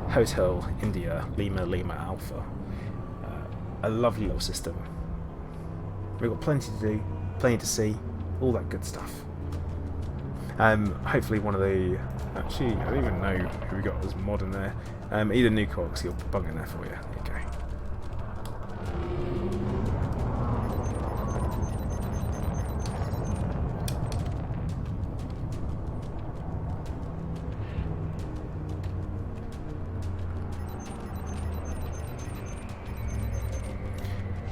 Hotel India Lima Lima Alpha. A lovely little system. We've got plenty to do, plenty to see, all that good stuff. Hopefully one of the... Actually, I don't even know who we got as mod in there. Either Nucox, he'll bung in there for you. There you go.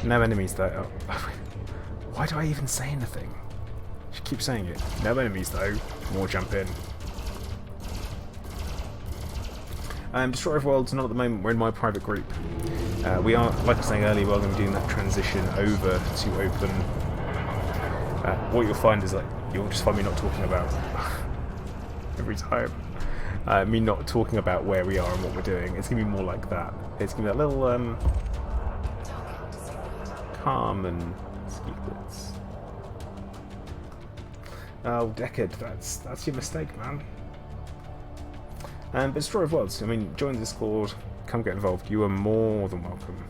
No enemies though. Oh. Why do I even say anything? Just keep saying it. No enemies though. More jump in. Destroyer of Worlds, not at the moment. We're in my private group. We are, like I was saying earlier, we're going to be doing that transition over to open. What you'll find is, like, you'll just find me not talking about every time. Me not talking about where we are and what we're doing. It's going to be more like that. It's going to be that little Target destroyed. calm and sequence. Oh, Deckard, that's your mistake, man. But Destroyer of Worlds, I mean, join the Discord, come get involved. You are more than welcome.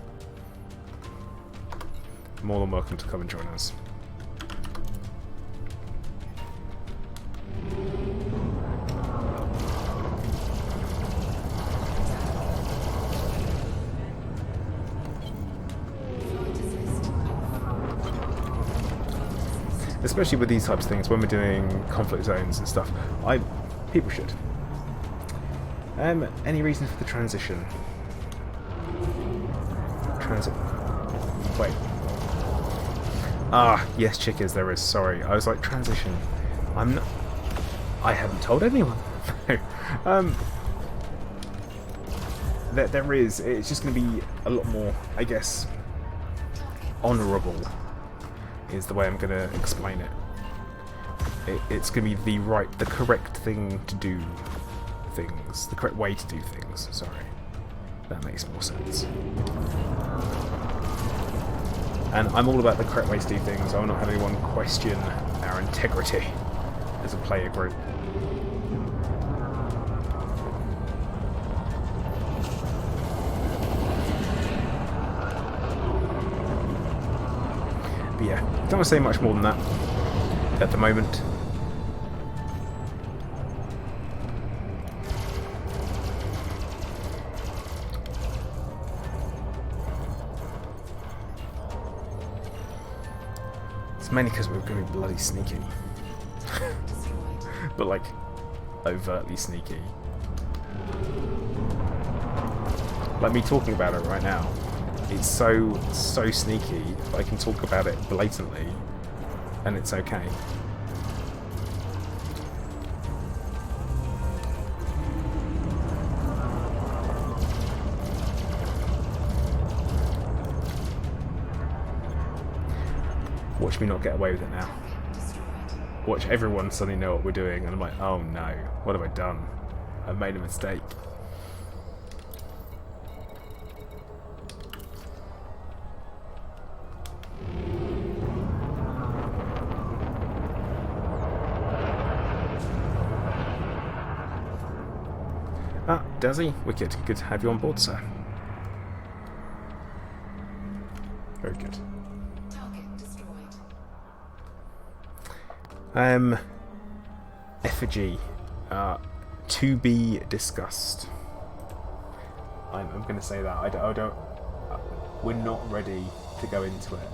More than welcome to come and join us. Flight assist off. Especially with these types of things, when we're doing conflict zones and stuff, people should. Any reason for the transition? Wait. Ah, yes, Chickers, there is. Sorry, I was like, transition. I'm not... I haven't told anyone. There is. It's just going to be a lot more, I guess, honourable, is the way I'm going to explain it. It's going to be the correct thing to do things. The correct way to do things. Sorry. That makes more sense. And I'm all about the correct way to do things. I will not have anyone question our integrity as a player group. But yeah, don't want to say much more than that at the moment. It's mainly because we're going to be bloody sneaky. But like, overtly sneaky. Like me talking about it right now. It's so sneaky that I can talk about it blatantly and it's okay. watch me not get away with it now. Watch everyone suddenly know what we're doing, and I'm like, oh no, what have I done? I've made a mistake. Ah, Dazzy, wicked. Good to have you on board, sir. Very good. Target destroyed. Effigy. To be discussed. I'm going to say that. I don't. We're not ready to go into it.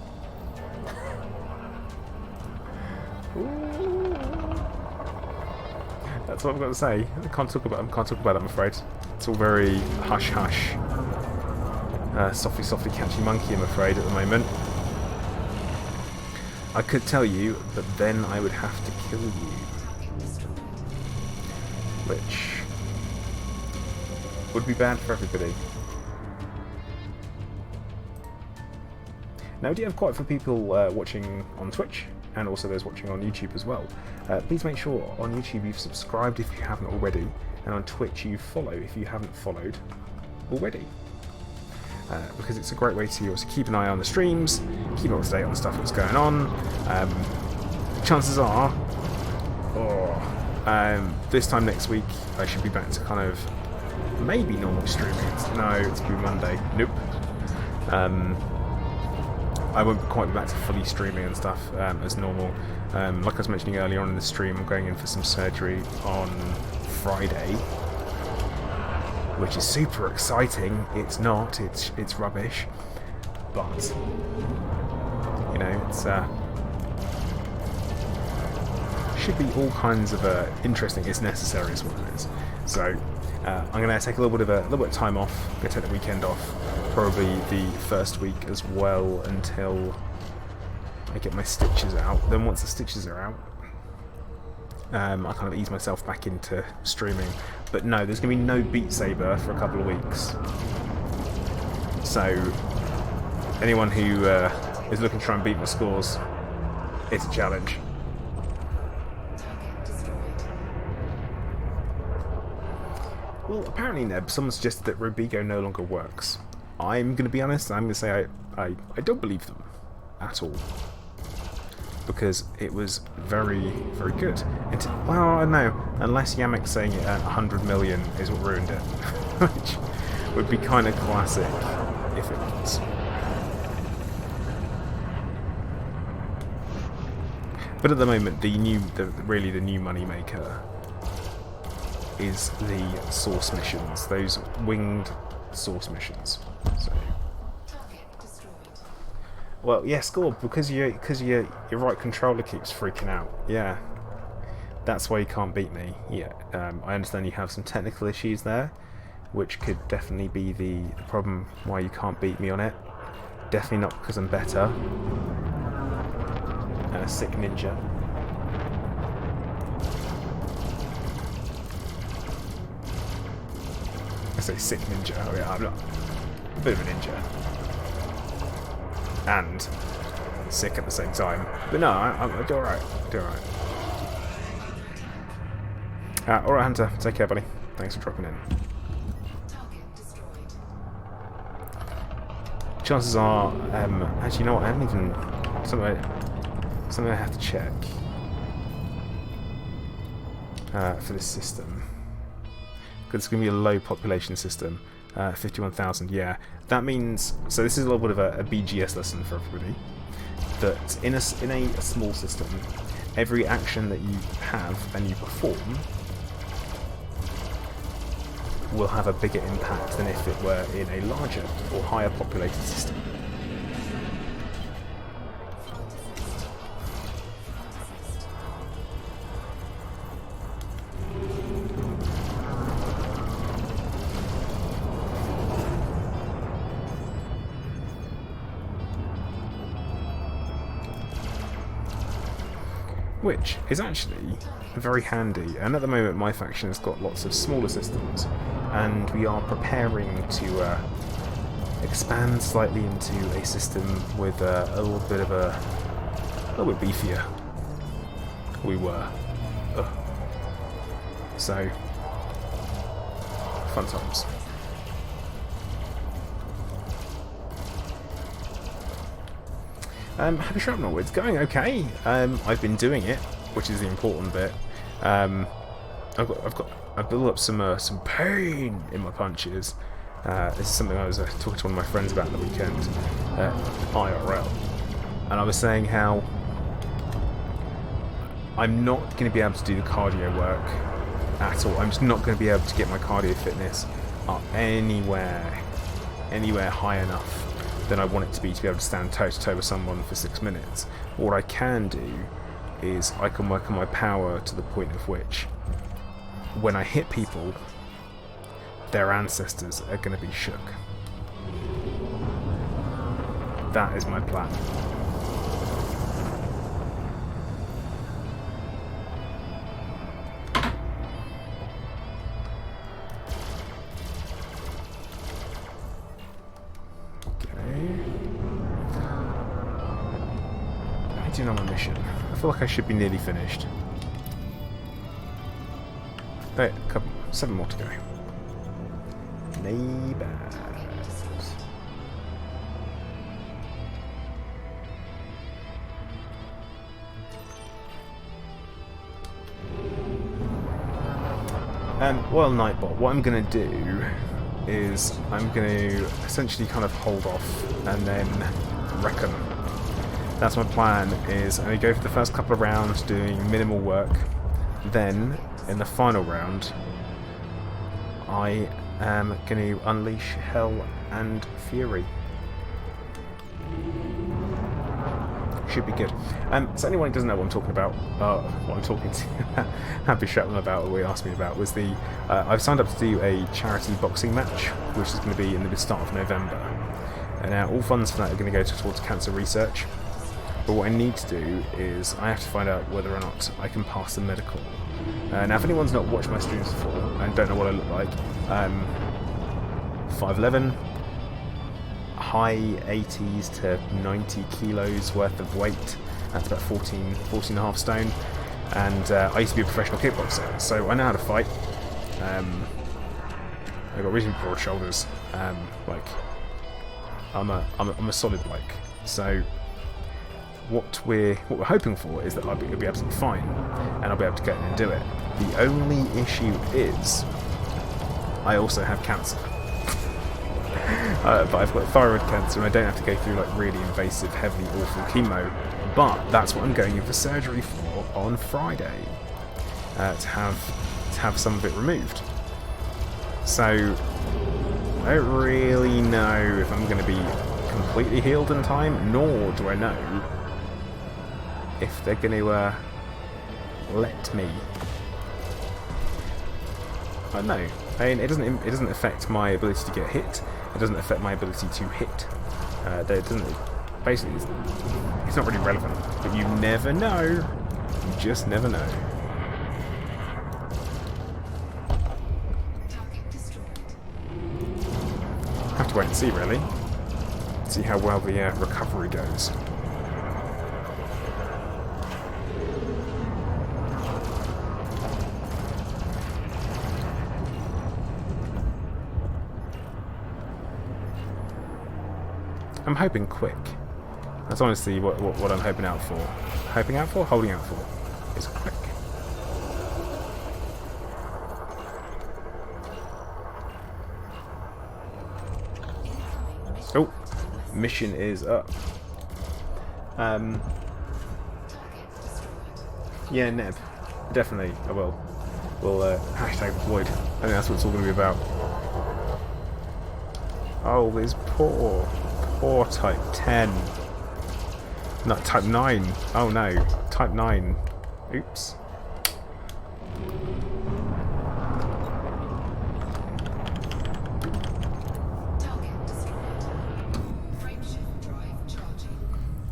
Ooh. That's what I've got to say. I can't talk about it, I'm afraid. It's all very hush hush. Softly, softly, catchy monkey, I'm afraid, at the moment. I could tell you, but then I would have to kill you. Target destroyed. Which would be bad for everybody. Now, we do have quite a few people watching on Twitch, and also those watching on YouTube as well. Please make sure on YouTube you've subscribed if you haven't already, and on Twitch you follow if you haven't followed already. Because it's a great way to also keep an eye on the streams, keep up to date on stuff that's going on. Chances are, this time next week I should be back to kind of maybe normal streaming. No, it's going to be Monday. Nope. I won't quite be back to fully streaming and stuff as normal. Like I was mentioning earlier on in the stream, I'm going in for some surgery on Friday, which is super exciting. It's not. It's rubbish, but you know, it's should be all kinds of interesting. It's necessary, is what it is. So I'm going to take a little bit of time off. I'm going to take the weekend off, probably the first week as well, until I get my stitches out. Then once the stitches are out, I kind of ease myself back into streaming. But no, there's going to be no Beat Saber for a couple of weeks. So anyone who is looking to try and beat my scores, it's a challenge. Target destroyed. Well, apparently, Neb, someone suggested that Robigo no longer works. I'm going to be honest, I'm going to say I don't believe them at all. Because it was very, very good. Well, I don't know, unless Yamek's saying it at 100 million is what ruined it. Which would be kind of classic if it was. But at the moment, the new money maker is the source missions, those winged source missions. So. Target destroyed. Well, yeah, score because your right controller keeps freaking out. Yeah, that's why you can't beat me. Yeah, I understand you have some technical issues there, which could definitely be the problem why you can't beat me on it. Definitely not because I'm better and a sick ninja. I say sick ninja. Oh yeah, I'm not a bit of a ninja. And sick at the same time. But no, I do alright. Alright, Hunter. Take care, buddy. Thanks for dropping in. Target destroyed. Chances are, actually, you know what? I haven't even something I have to check for this system. Because it's going to be a low population system. 51,000, yeah. That means, so this is a little bit of a BGS lesson for everybody, that in a small system, every action that you have and you perform will have a bigger impact than if it were in a larger or higher populated system. Which is actually very handy, and at the moment my faction has got lots of smaller systems, and we are preparing to expand slightly into a system with a little bit of a little bit beefier. We were. Ugh. So, fun times. Happy Shrapnel, it's going okay. I've been doing it, which is the important bit. I've built up some pain in my punches. This is something I was talking to one of my friends about the weekend, IRL, and I was saying how I'm not going to be able to do the cardio work at all. I'm just not going to be able to get my cardio fitness up anywhere high enough than I want it to be able to stand toe to toe with someone for 6 minutes. What I can do is I can work on my power to the point of which, when I hit people, their ancestors are going to be shook. That is my plan. On my mission. I feel like I should be nearly finished. Right, 7 more to go. Neighbours. Well, Nightbot, what I'm going to do is I'm going to essentially kind of hold off and then reckon. That's my plan, is I'm going to go for the first couple of rounds doing minimal work. Then, in the final round, I am going to unleash hell and fury. Should be good. So anyone who doesn't know what I'm talking about, what I'm talking to Happy Shrapnel about, or what he asked me about, was the I've signed up to do a charity boxing match, which is going to be in the start of November. And now all funds for that are going to go towards cancer research. But what I need to do is I have to find out whether or not I can pass the medical. Now, if anyone's not watched my streams before and don't know what I look like, 5'11", high 80s to 90 kilos worth of weight. That's about 14 and a half stone. And I used to be a professional kickboxer, so I know how to fight. I've got reasonably broad shoulders. Like I'm a solid bloke. So what we're hoping for is that I'll be absolutely fine, and I'll be able to go in and do it. The only issue is I also have cancer. But I've got thyroid cancer, and I don't have to go through like really invasive, heavily awful chemo. But that's what I'm going in for surgery for on Friday, to have some of it removed. So I don't really know if I'm going to be completely healed in time, nor do I know if they're going to let me. I don't know. I mean, it doesn't affect my ability to get hit. It doesn't affect my ability to hit. It doesn't. Basically, it's not really relevant. But you never know. You just never know. Have to wait and see, really. See how well the recovery goes. I'm hoping quick. That's honestly what I'm hoping out for. Holding out for is quick. Oh, mission is up. Yeah, Neb, definitely I will. We'll hashtag deployed. I think that's what it's all going to be about. Oh, there's poor Type 10. Not Type 9. Oh no, Type 9. Oops.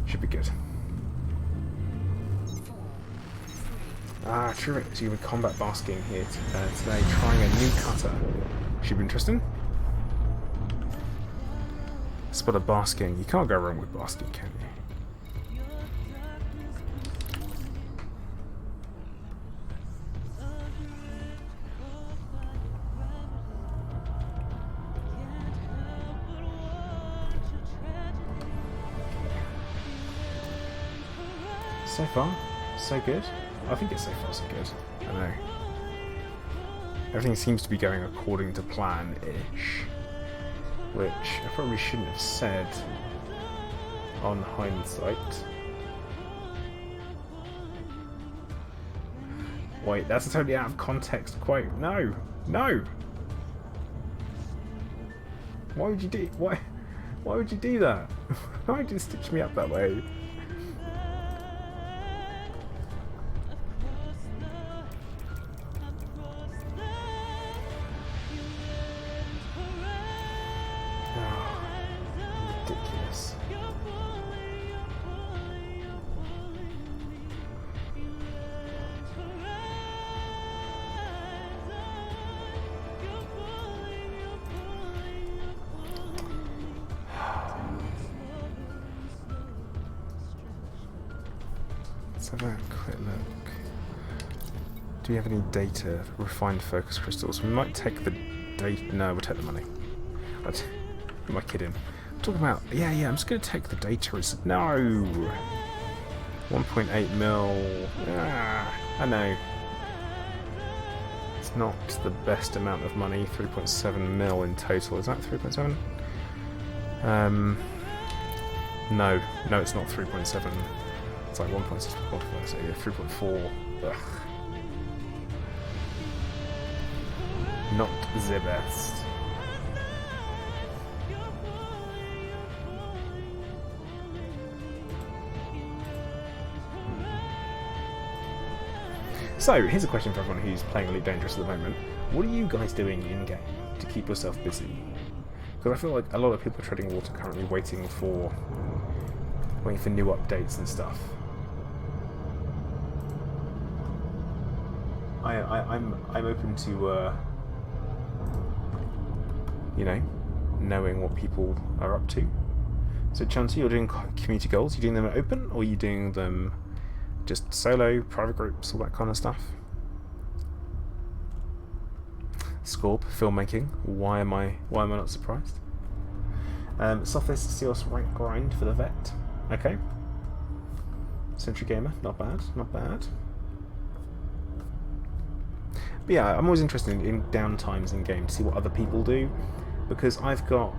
Should be good. Ah, true. So you've been combat basking here today, trying a new cutter. Should be interesting. Spot of basking. You can't go wrong with basking, can you? So far, so good. I think it's so far so good. I don't know. Everything seems to be going according to plan-ish, which I probably shouldn't have said on hindsight. Wait, that's a totally out of context quote. No! No! Why would you do... Why would you do that? Why would you stitch me up that way? Ridiculous. Let's have a quick look. Do we have any data? Refined focus crystals. We might take the data. No, we'll take the money. Am I kidding? I'm talking about. Yeah, I'm just going to take the data. No! 1.8 mil. I know. It's not the best amount of money. 3.7 mil in total. Is that 3.7? No, it's not 3.7. It's like 1.6, so yeah, 3.4. Ugh. Not the best. So, here's a question for everyone who's playing Elite Dangerous at the moment. What are you guys doing in-game to keep yourself busy? Because I feel like a lot of people are treading water currently waiting for new updates and stuff. I'm open to knowing what people are up to. So Chanty, you're doing community goals. You doing them open, or are you doing them just solo, private groups, all that kind of stuff? Scorp, filmmaking. Why am I not surprised? Sophist Seos rank grind for the vet. Okay. Century Gamer, not bad. But yeah, I'm always interested in downtimes in game to see what other people do, because I've got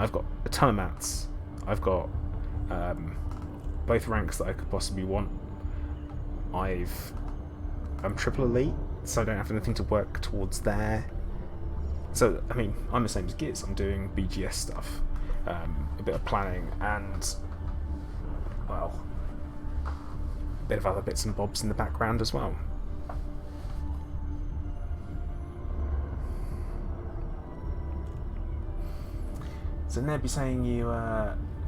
a ton of mats. I've got both ranks that I could possibly want. I'm triple elite, so I don't have anything to work towards there. So I mean, I'm the same as Giz. I'm doing BGS stuff, a bit of planning, and well, a bit of other bits and bobs in the background as well. So Neb, saying you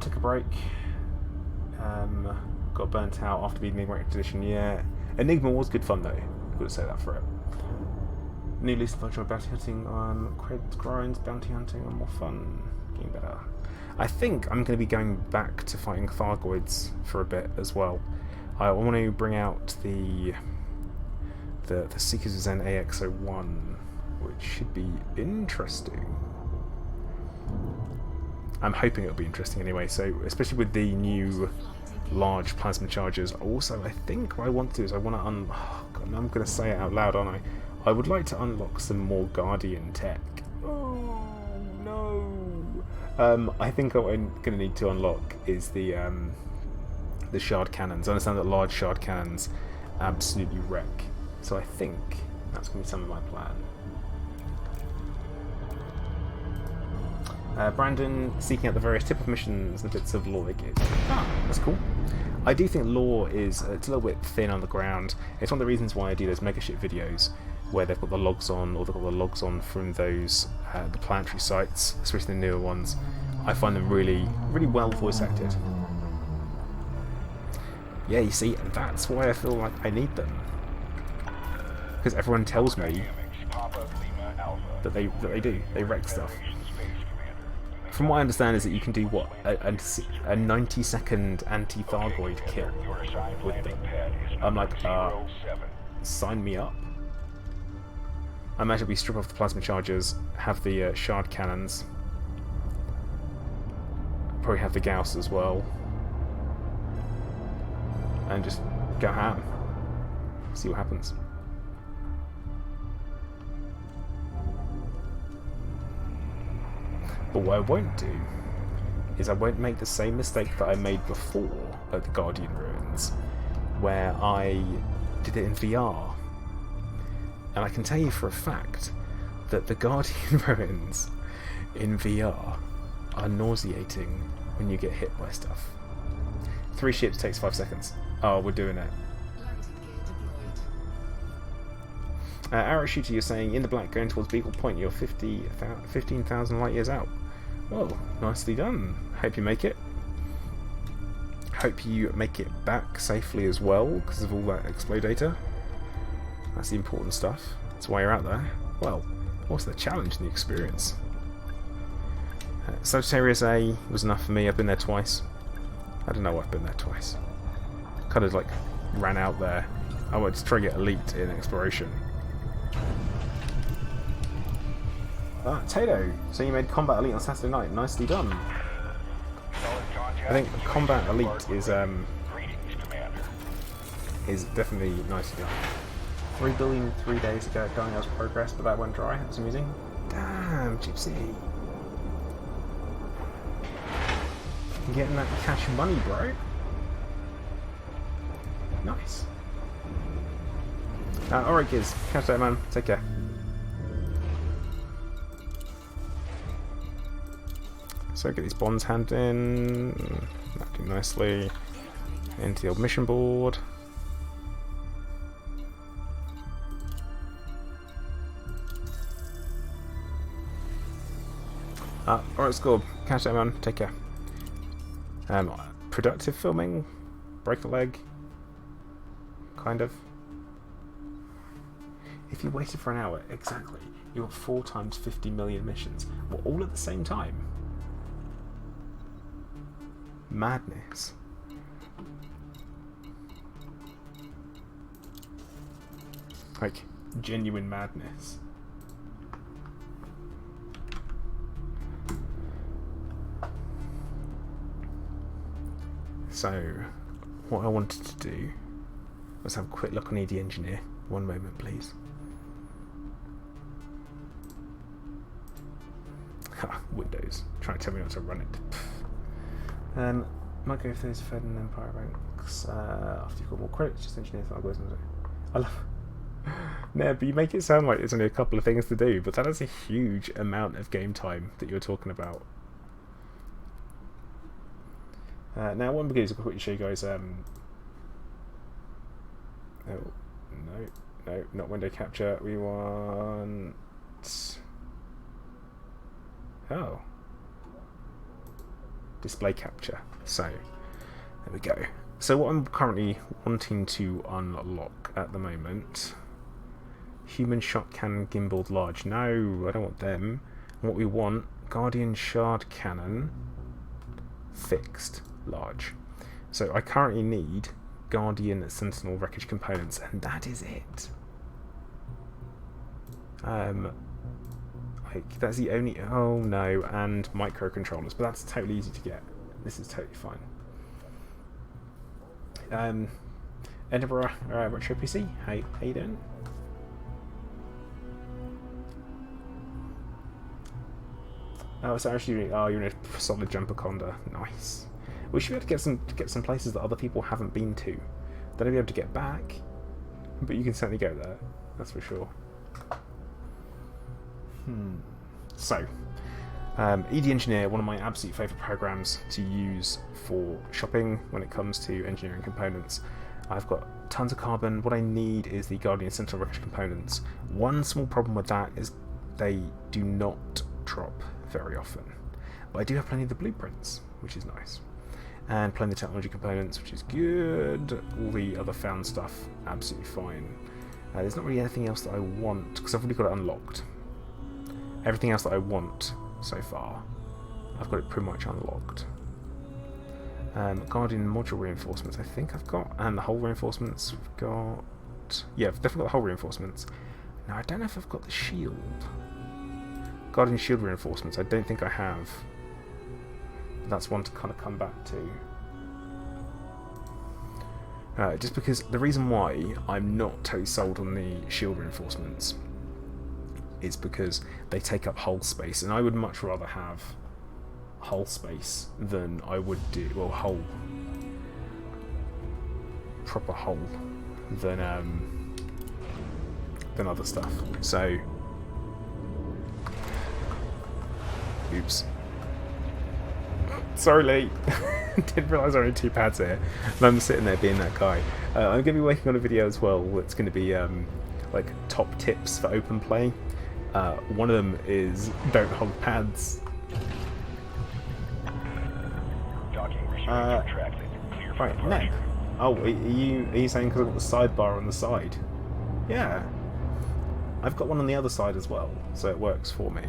took a break, got burnt out after the Enigma expedition. Yeah, Enigma was good fun though. I've got to say that for it. New list of functional bounty hunting on creds, grinds, bounty hunting are more fun, getting better. I think I'm going to be going back to fighting Thargoids for a bit as well. I want to bring out the Seekers of Zen AX01, which should be interesting. I'm hoping it'll be interesting anyway, so especially with the new large plasma chargers. Also, I think what I want to do is I want to I'm going to say it out loud, aren't I? I would like to unlock some more Guardian tech. Oh no! I think what I'm going to need to unlock is the shard cannons. I understand that large shard cannons absolutely wreck, so I think that's going to be some of my plan. Brandon seeking out the various tip-off missions, the bits of lore they give. That's cool. I do think lore is it's a little bit thin on the ground. It's one of the reasons why I do those mega ship videos where they've got the logs on, or they've got the logs on from those the planetary sites, especially the newer ones. I find them really well voice acted. Yeah, you see, that's why I feel like I need them, because everyone tells me that they do. They wreck stuff. From what I understand is that you can do what, a 90-second anti-Thargoid kill with them. I'm like, sign me up. I imagine we strip off the plasma chargers, have the shard cannons, probably have the Gauss as well. and just go ham. See what happens. But what I won't do is I won't make the same mistake that I made before at the Guardian Ruins, where I did it in VR. And I can tell you for a fact that the Guardian Ruins in VR are nauseating when you get hit by stuff. 3 ships takes 5 seconds. Oh, we're doing it. Landing gear deployed. Arrow Shooter, you're saying, in the black going towards Beagle Point, you're 15,000 light years out. Well, nicely done. Hope you make it. Hope you make it back safely as well, because of all that explode data. That's the important stuff. That's why you're out there. Well, what's the challenge and the experience? Sagittarius A was enough for me. I've been there twice. I don't know why I've been there twice. Kind of like ran out there. I wanted to try and get elite in exploration. Tato, so you made Combat Elite on Saturday night. Nicely done. I think Combat Elite is definitely nicely done. 3 billion 3 days ago going as progress, but that went dry. That was amusing. Damn, Gypsy. Getting that cash money, bro. Nice. Alright, kids. Catch that, man. Take care. So get these bonds handed in. That do nicely. Into the old mission board. Alright, score. Catch that, man. Take care. Productive filming. Break a leg. Kind of. If you waited for an hour, exactly, you got 4 times 50 million missions. Well, all at the same time. Madness. Like, genuine madness. So, what I wanted to do was have a quick look on ED Engineer. One moment, please. Ha, Windows. Trying to tell me not to run it. Might go through this Fed and Empire ranks after you've got more credits, just engineer algorithms. I love. No, but you make it sound like there's only a couple of things to do, but that is a huge amount of game time that you're talking about. Now, what I'm going to do is quickly show you guys. Oh, no, not window capture. We want. Oh. Display capture. So, there we go. So what I'm currently wanting to unlock at the moment, human shot cannon gimbaled large. No, I don't want them. What we want, Guardian shard cannon fixed large. So I currently need Guardian Sentinel wreckage components, and that is it. Like, that's the only... Oh no, and microcontrollers, but that's totally easy to get. This is totally fine. Edinburgh Retro PC, how you doing? Oh, it's actually... Oh, you're in a solid jumper conda. Nice. We should be able to get some places that other people haven't been to. They won't be able to get back, but you can certainly go there. That's for sure. So, ED Engineer, one of my absolute favourite programs to use for shopping when it comes to engineering components. I've got tons of carbon. What I need is the Guardian Sentinel wreckage components. One small problem with that is they do not drop very often. But I do have plenty of the blueprints, which is nice. And plenty of technology components, which is good. All the other found stuff, absolutely fine. There's not really anything else that I want, because I've already got it unlocked. Everything else that I want so far, I've got it pretty much unlocked. Guardian module reinforcements, I think I've got, and the hull reinforcements we've got. Yeah, I've definitely got the hull reinforcements. Now I don't know if I've got the shield. Guardian shield reinforcements, I don't think I have. But that's one to kind of come back to. Just because the reason why I'm not totally sold on the shield reinforcements is because they take up hull space, and I would much rather have hull space than I would do, well, hull, proper hull, than other stuff. So, oops. Sorry, Lee. Didn't realise there were only 2 pads here, and I'm sitting there being that guy. I'm going to be working on a video as well that's going to be like top tips for open play. One of them is don't hold pads. Docking restrictor retracted. Clear for Right, departure. Nick. Oh, are you saying because I've got the sidebar on the side? Yeah. I've got one on the other side as well, so it works for me.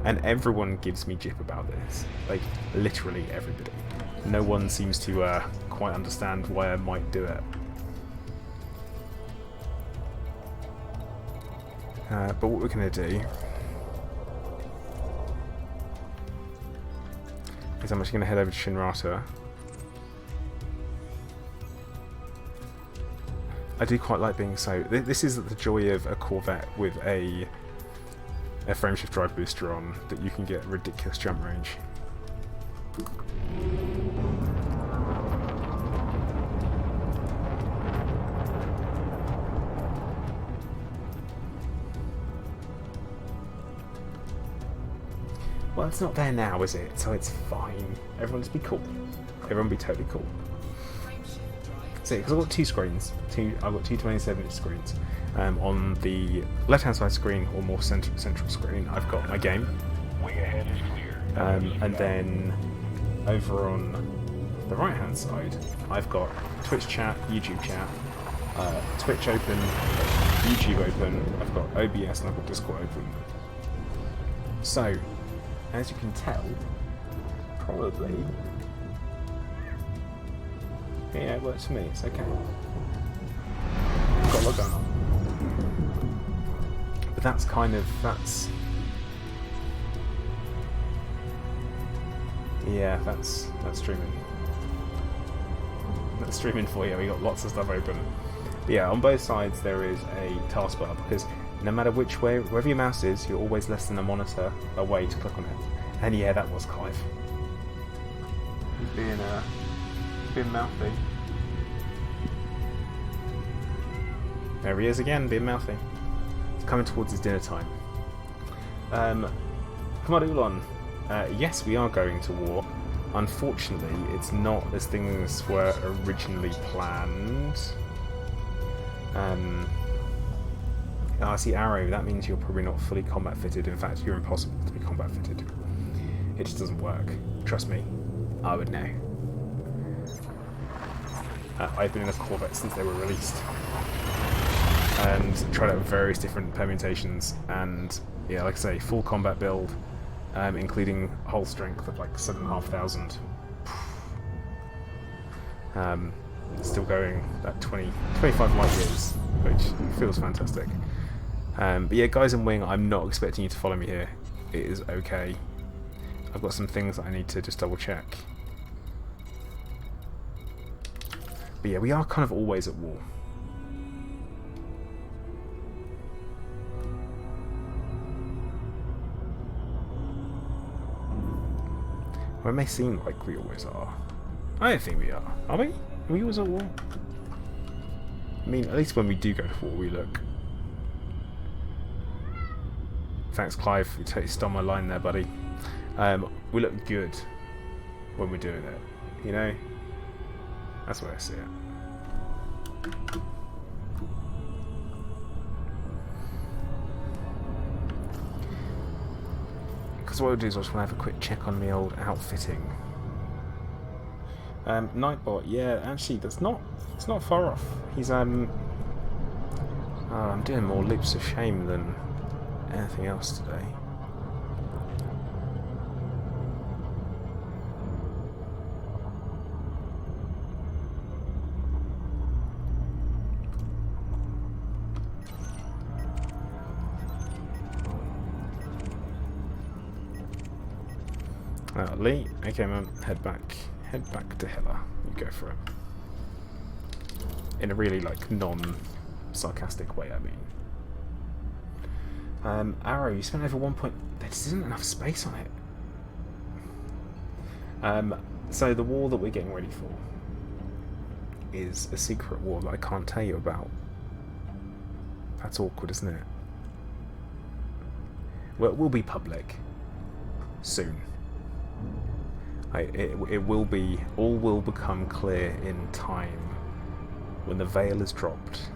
And everyone gives me jip about this. Like, literally everybody. No one seems to quite understand why I might do it. But what we're going to do is I'm actually going to head over to Shinrata. I do quite like being so... This is the joy of a Corvette with a frameshift drive booster on, that you can get ridiculous jump range. Well, it's not there now, is it? So it's fine. Everyone just be cool. Everyone be totally cool. See, because I've got 2 screens. I've got two 27-inch screens. On the left-hand side screen, or more central screen, I've got my game. Wing ahead is clear. And then over on the right-hand side, I've got Twitch chat, YouTube chat, Twitch open, YouTube open, I've got OBS, and I've got Discord open. So, as you can tell, probably... Yeah, it works for me, it's okay. Got a lot going on. But that's kind of, yeah, that's streaming. That's streaming for you, we got lots of stuff open. But yeah, on both sides there is a taskbar, because no matter which way, wherever your mouse is, you're always less than a monitor away to click on it. And yeah, that was Clive. He's being mouthy. There he is again, being mouthy. It's coming towards his dinner time. Come on, Ulon. Yes, we are going to war. Unfortunately, it's not as things were originally planned. I see arrow. That means you're probably not fully combat fitted. In fact, you're impossible to be combat fitted. It just doesn't work. Trust me. I would know. I've been in a Corvette since they were released, and tried out various different permutations, and yeah, like I say, full combat build, including hull strength of like 7,500. Still going at 25 light years, which feels fantastic. But yeah, guys in wing, I'm not expecting you to follow me here. It is okay. I've got some things that I need to just double check. But yeah, we are kind of always at war. Well, it may seem like we always are. I don't think we are. Are we? Are we always at war? I mean, at least when we do go to war, we look... Thanks, Clive. You totally stole my line there, buddy. We look good when we're doing it. You know? That's the way I see it. Because what we'll do is I just want to have a quick check on the old outfitting. Nightbot, yeah, actually, it's not far off. He's I'm doing more leaps of shame than anything else today. Lee, okay man, head back to Hilla. You go for it. in a really like non-sarcastic way. I mean, Arrow, you spent over 1 point. There just isn't enough space on it. So the war that we're getting ready for is a secret war that I can't tell you about. That's awkward, isn't it? Well, it will be public soon. It will be. All will become clear in time when the veil is dropped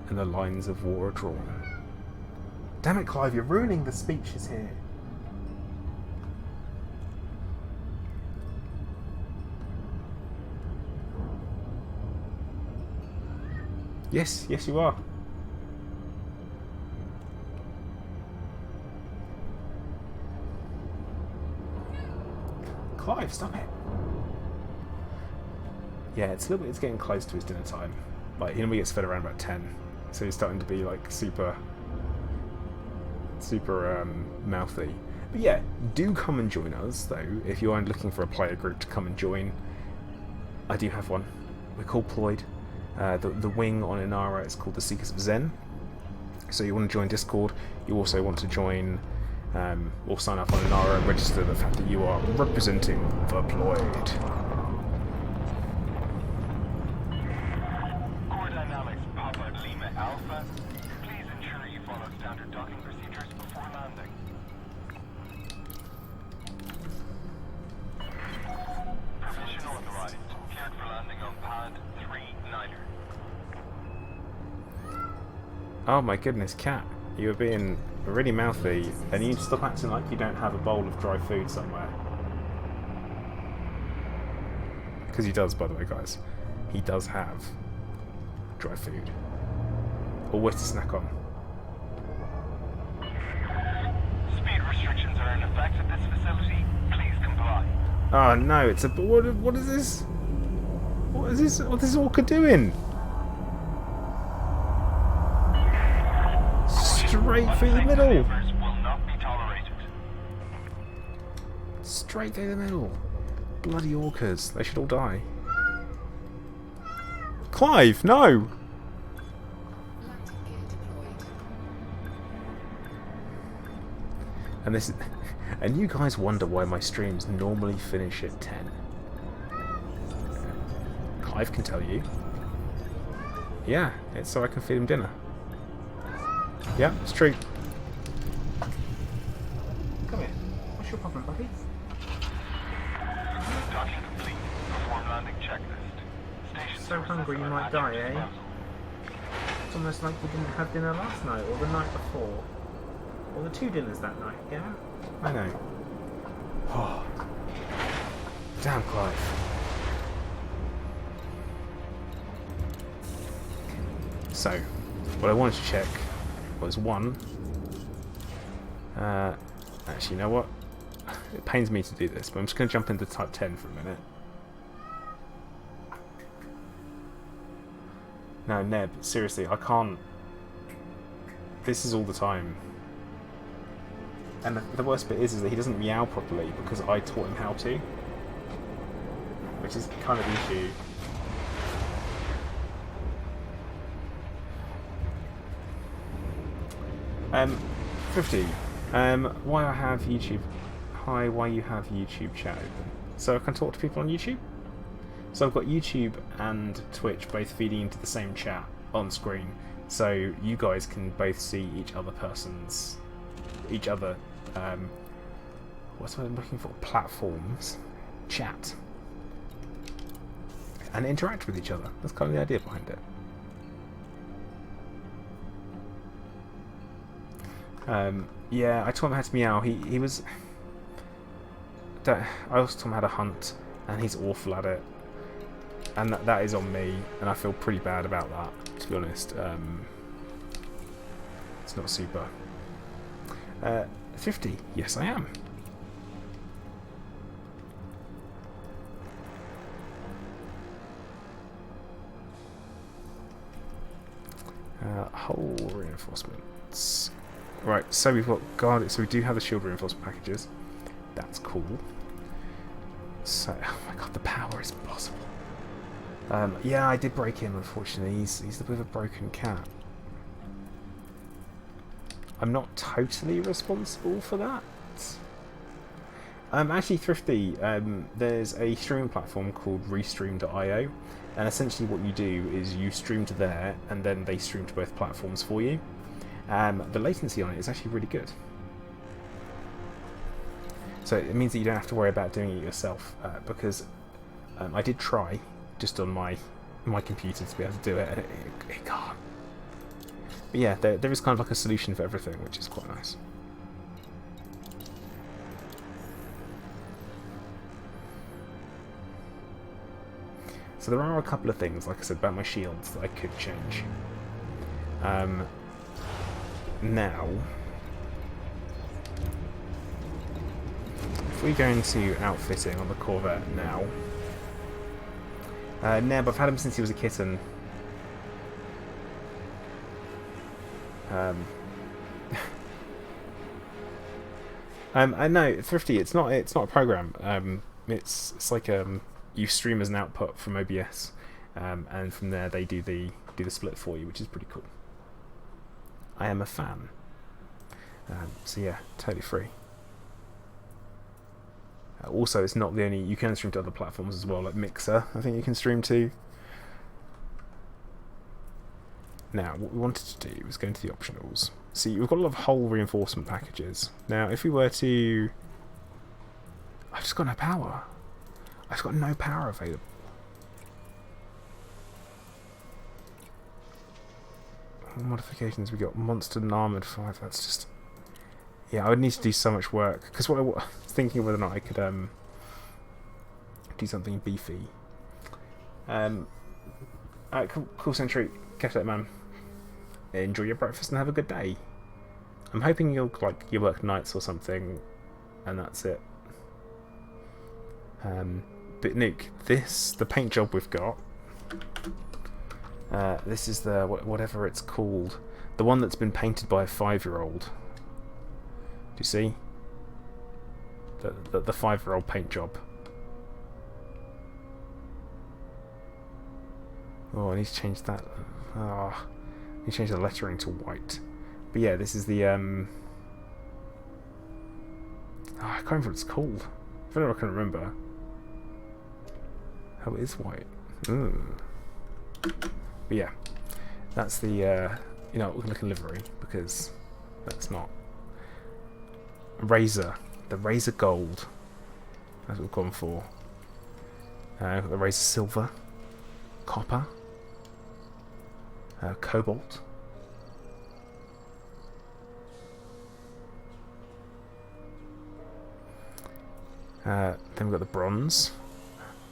and the lines of war are drawn. Damn it, Clive! You're ruining the speeches here. Yes, yes, you are. Clive, stop it. Yeah, it's a little bit. It's getting close to his dinner time. Like, he normally gets fed around about 10, so he's starting to be like super mouthy. But yeah, do come and join us though if you aren't looking for a player group to come and join. I do have one. We're called Ployd. The wing on Inara is called the Seekers of Zen. So you want to join Discord. You also want to join or sign up on Inara and register the fact that you are representing the Ployd. Core Dynamics, Papa Lima Alpha. Please ensure you follow standard docking procedures before landing. Permission authorized. Cleared for landing on pad 3-9er. Oh my goodness, Cat. You were being really mouthy, and you stop acting like you don't have a bowl of dry food somewhere. Because he does, by the way, guys. He does have dry food. Always to snack on. Speed restrictions are in effect at this facility. Please comply. Oh no, it's a... What is this? What is this? What is Orca doing? Straight through the middle. Maneuvers will not be tolerated. Straight through the middle. Bloody orcas. They should all die. Clive, no! Landing gear deployed. And this, and you guys wonder why my streams normally finish at 10. Clive can tell you. Yeah, it's so I can feed him dinner. Yeah, it's true. Come here. What's your problem, buddy? Docking complete. Perform landing checklist. Station So hungry you might die, eh? It's almost like we didn't have dinner last night, or the night before. Or the 2 dinners that night, yeah? I know. Oh. Damn, Clive. So, what I wanted to check was one. Actually, you know what? It pains me to do this, but I'm just going to jump into Type 10 for a minute. No, Neb, seriously, I can't. This is all the time. And the worst bit is that he doesn't meow properly because I taught him how to. Which is kind of the issue. 50. Why I have YouTube. Hi, why you have YouTube chat open? So I can talk to people on YouTube? So I've got YouTube and Twitch both feeding into the same chat on screen. So you guys can both see each other, what's what I'm looking for? Platforms. Chat. And interact with each other. That's kind of the idea behind it. Yeah, I taught him how to meow. He was... I also taught him how to hunt, and he's awful at it. And that is on me, and I feel pretty bad about that, to be honest. It's not super. 50. Yes, I am. Hull reinforcements. Right, so we've got guard. So we do have the shield reinforcement packages. That's cool. So, oh my god, the power is impossible. Yeah, I did break him, unfortunately. He's a bit of a broken cat. I'm not totally responsible for that. Actually, Thrifty, there's a streaming platform called Restream.io, and essentially what you do is you stream to there, and then they stream to both platforms for you. The latency on it is actually really good. So it means that you don't have to worry about doing it yourself, because I did try, just on my computer, to be able to do it, and it can't. But yeah, there is kind of like a solution for everything, which is quite nice. So there are a couple of things, like I said, about my shields that I could change. Now, if we go into outfitting on the Corvette now, Neb, I've had him since he was a kitten. I know, Thrifty. It's not a program. It's like you stream as an output from OBS, and from there they do the split for you, which is pretty cool. I am a fan. So yeah, totally free. Also, it's not the only. You can stream to other platforms as well, like Mixer. I think you can stream to. Now, what we wanted to do was go into the optionals. See, we've got a lot of hull reinforcement packages. Now, if we were to... I've just got no power. I've just got no power available. What modifications we got? Monster and Armoured 5, that's just... Yeah, I would need to do so much work. Because what I was thinking whether or not I could do something beefy. Alright, cool Sentry. Catch that, man. Enjoy your breakfast and have a good day. I'm hoping you work nights or something, and that's it. But Nuke, the paint job we've got. This is the whatever it's called, the one that's been painted by a 5-year-old. Do you see? The 5-year-old paint job. Oh, I need to change that. I need to change the lettering to white. But yeah, this is the I can't remember what it's called. I don't know if I can remember. Oh, it is white. But yeah, that's the looking livery, because that's not Razor. The Razor Gold. That's what we've gone for. The Razor Silver, Copper, Cobalt. Then we've got the Bronze,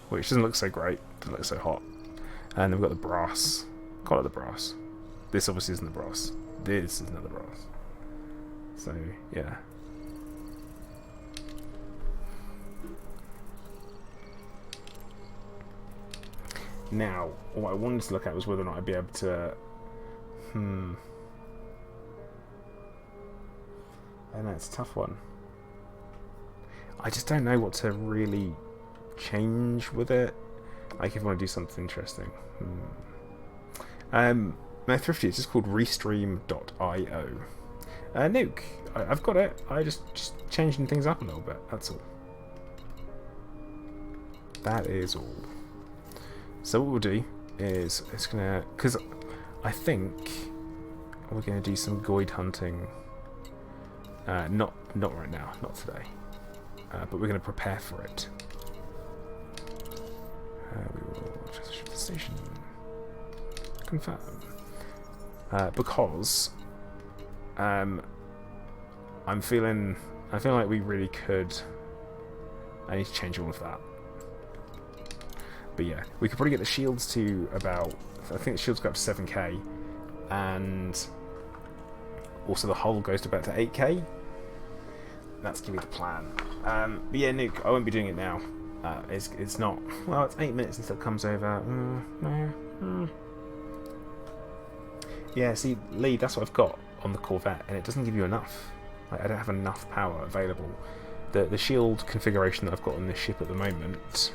which doesn't look so great, doesn't look so hot. And then we've got the Brass. Quite like the Brass. This obviously isn't the Brass. This is another Brass. So, yeah. Now, what I wanted to look at was whether or not I'd be able to... I don't know, it's a tough one. I just don't know what to really change with it. Like, if I want to do something interesting. No, Thrifty, it's just called Restream.io. Nuke, I've got it. I just changing things up a little bit, that's all. That is all. So what we'll do is, it's gonna... Because I think we're going to do some Goid hunting. Not right now, not today. But we're going to prepare for it. We will just shift the station. Confirm. Because I'm feeling like we really could. I need to change all of that. But yeah, we could probably get the shields to about. I think the shields go up to 7k, and also the hull goes to about to 8k. That's gonna be the plan. But yeah, Nuke, I won't be doing it now. It's not. Well, it's 8 minutes until it comes over. Yeah, see, Lee, that's what I've got on the Corvette, and it doesn't give you enough. Like, I don't have enough power available. The shield configuration that I've got on this ship at the moment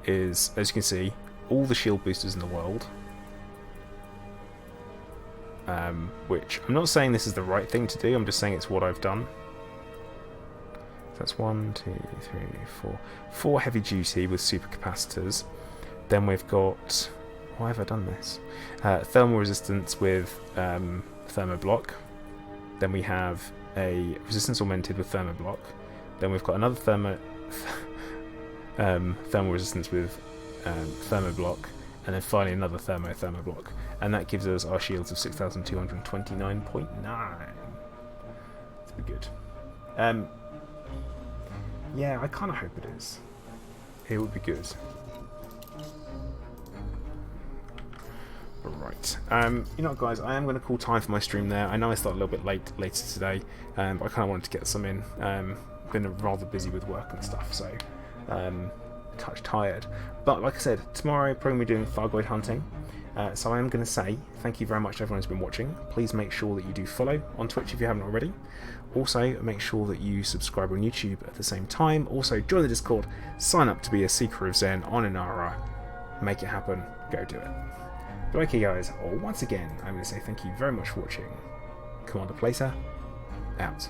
is, as you can see, all the shield boosters in the world. Which I'm not saying this is the right thing to do, I'm just saying it's what I've done. That's 1, 2, 3, 4. 4 heavy duty with supercapacitors. Then we've got... Why have I done this? Thermal resistance with thermoblock. Then we have a resistance augmented with thermoblock. Then we've got another thermal resistance with thermoblock. And then finally another thermoblock. And that gives us our shields of 6,229.9. That's pretty good. Yeah, I kind of hope it is. It would be good. Right. You know what, guys? I am going to call time for my stream there. I know I started a little bit later today, but I kind of wanted to get some in. Been rather busy with work and stuff, so touch tired. But like I said, tomorrow probably going to be doing Fargoid hunting. So I am going to say thank you very much to everyone who's been watching. Please make sure that you do follow on Twitch if you haven't already. Also, make sure that you subscribe on YouTube at the same time. Also, join the Discord, sign up to be a Seeker of Zen on Inara. Make it happen. Go do it. But okay, guys, once again, I'm going to say thank you very much for watching. Commander Placer, out.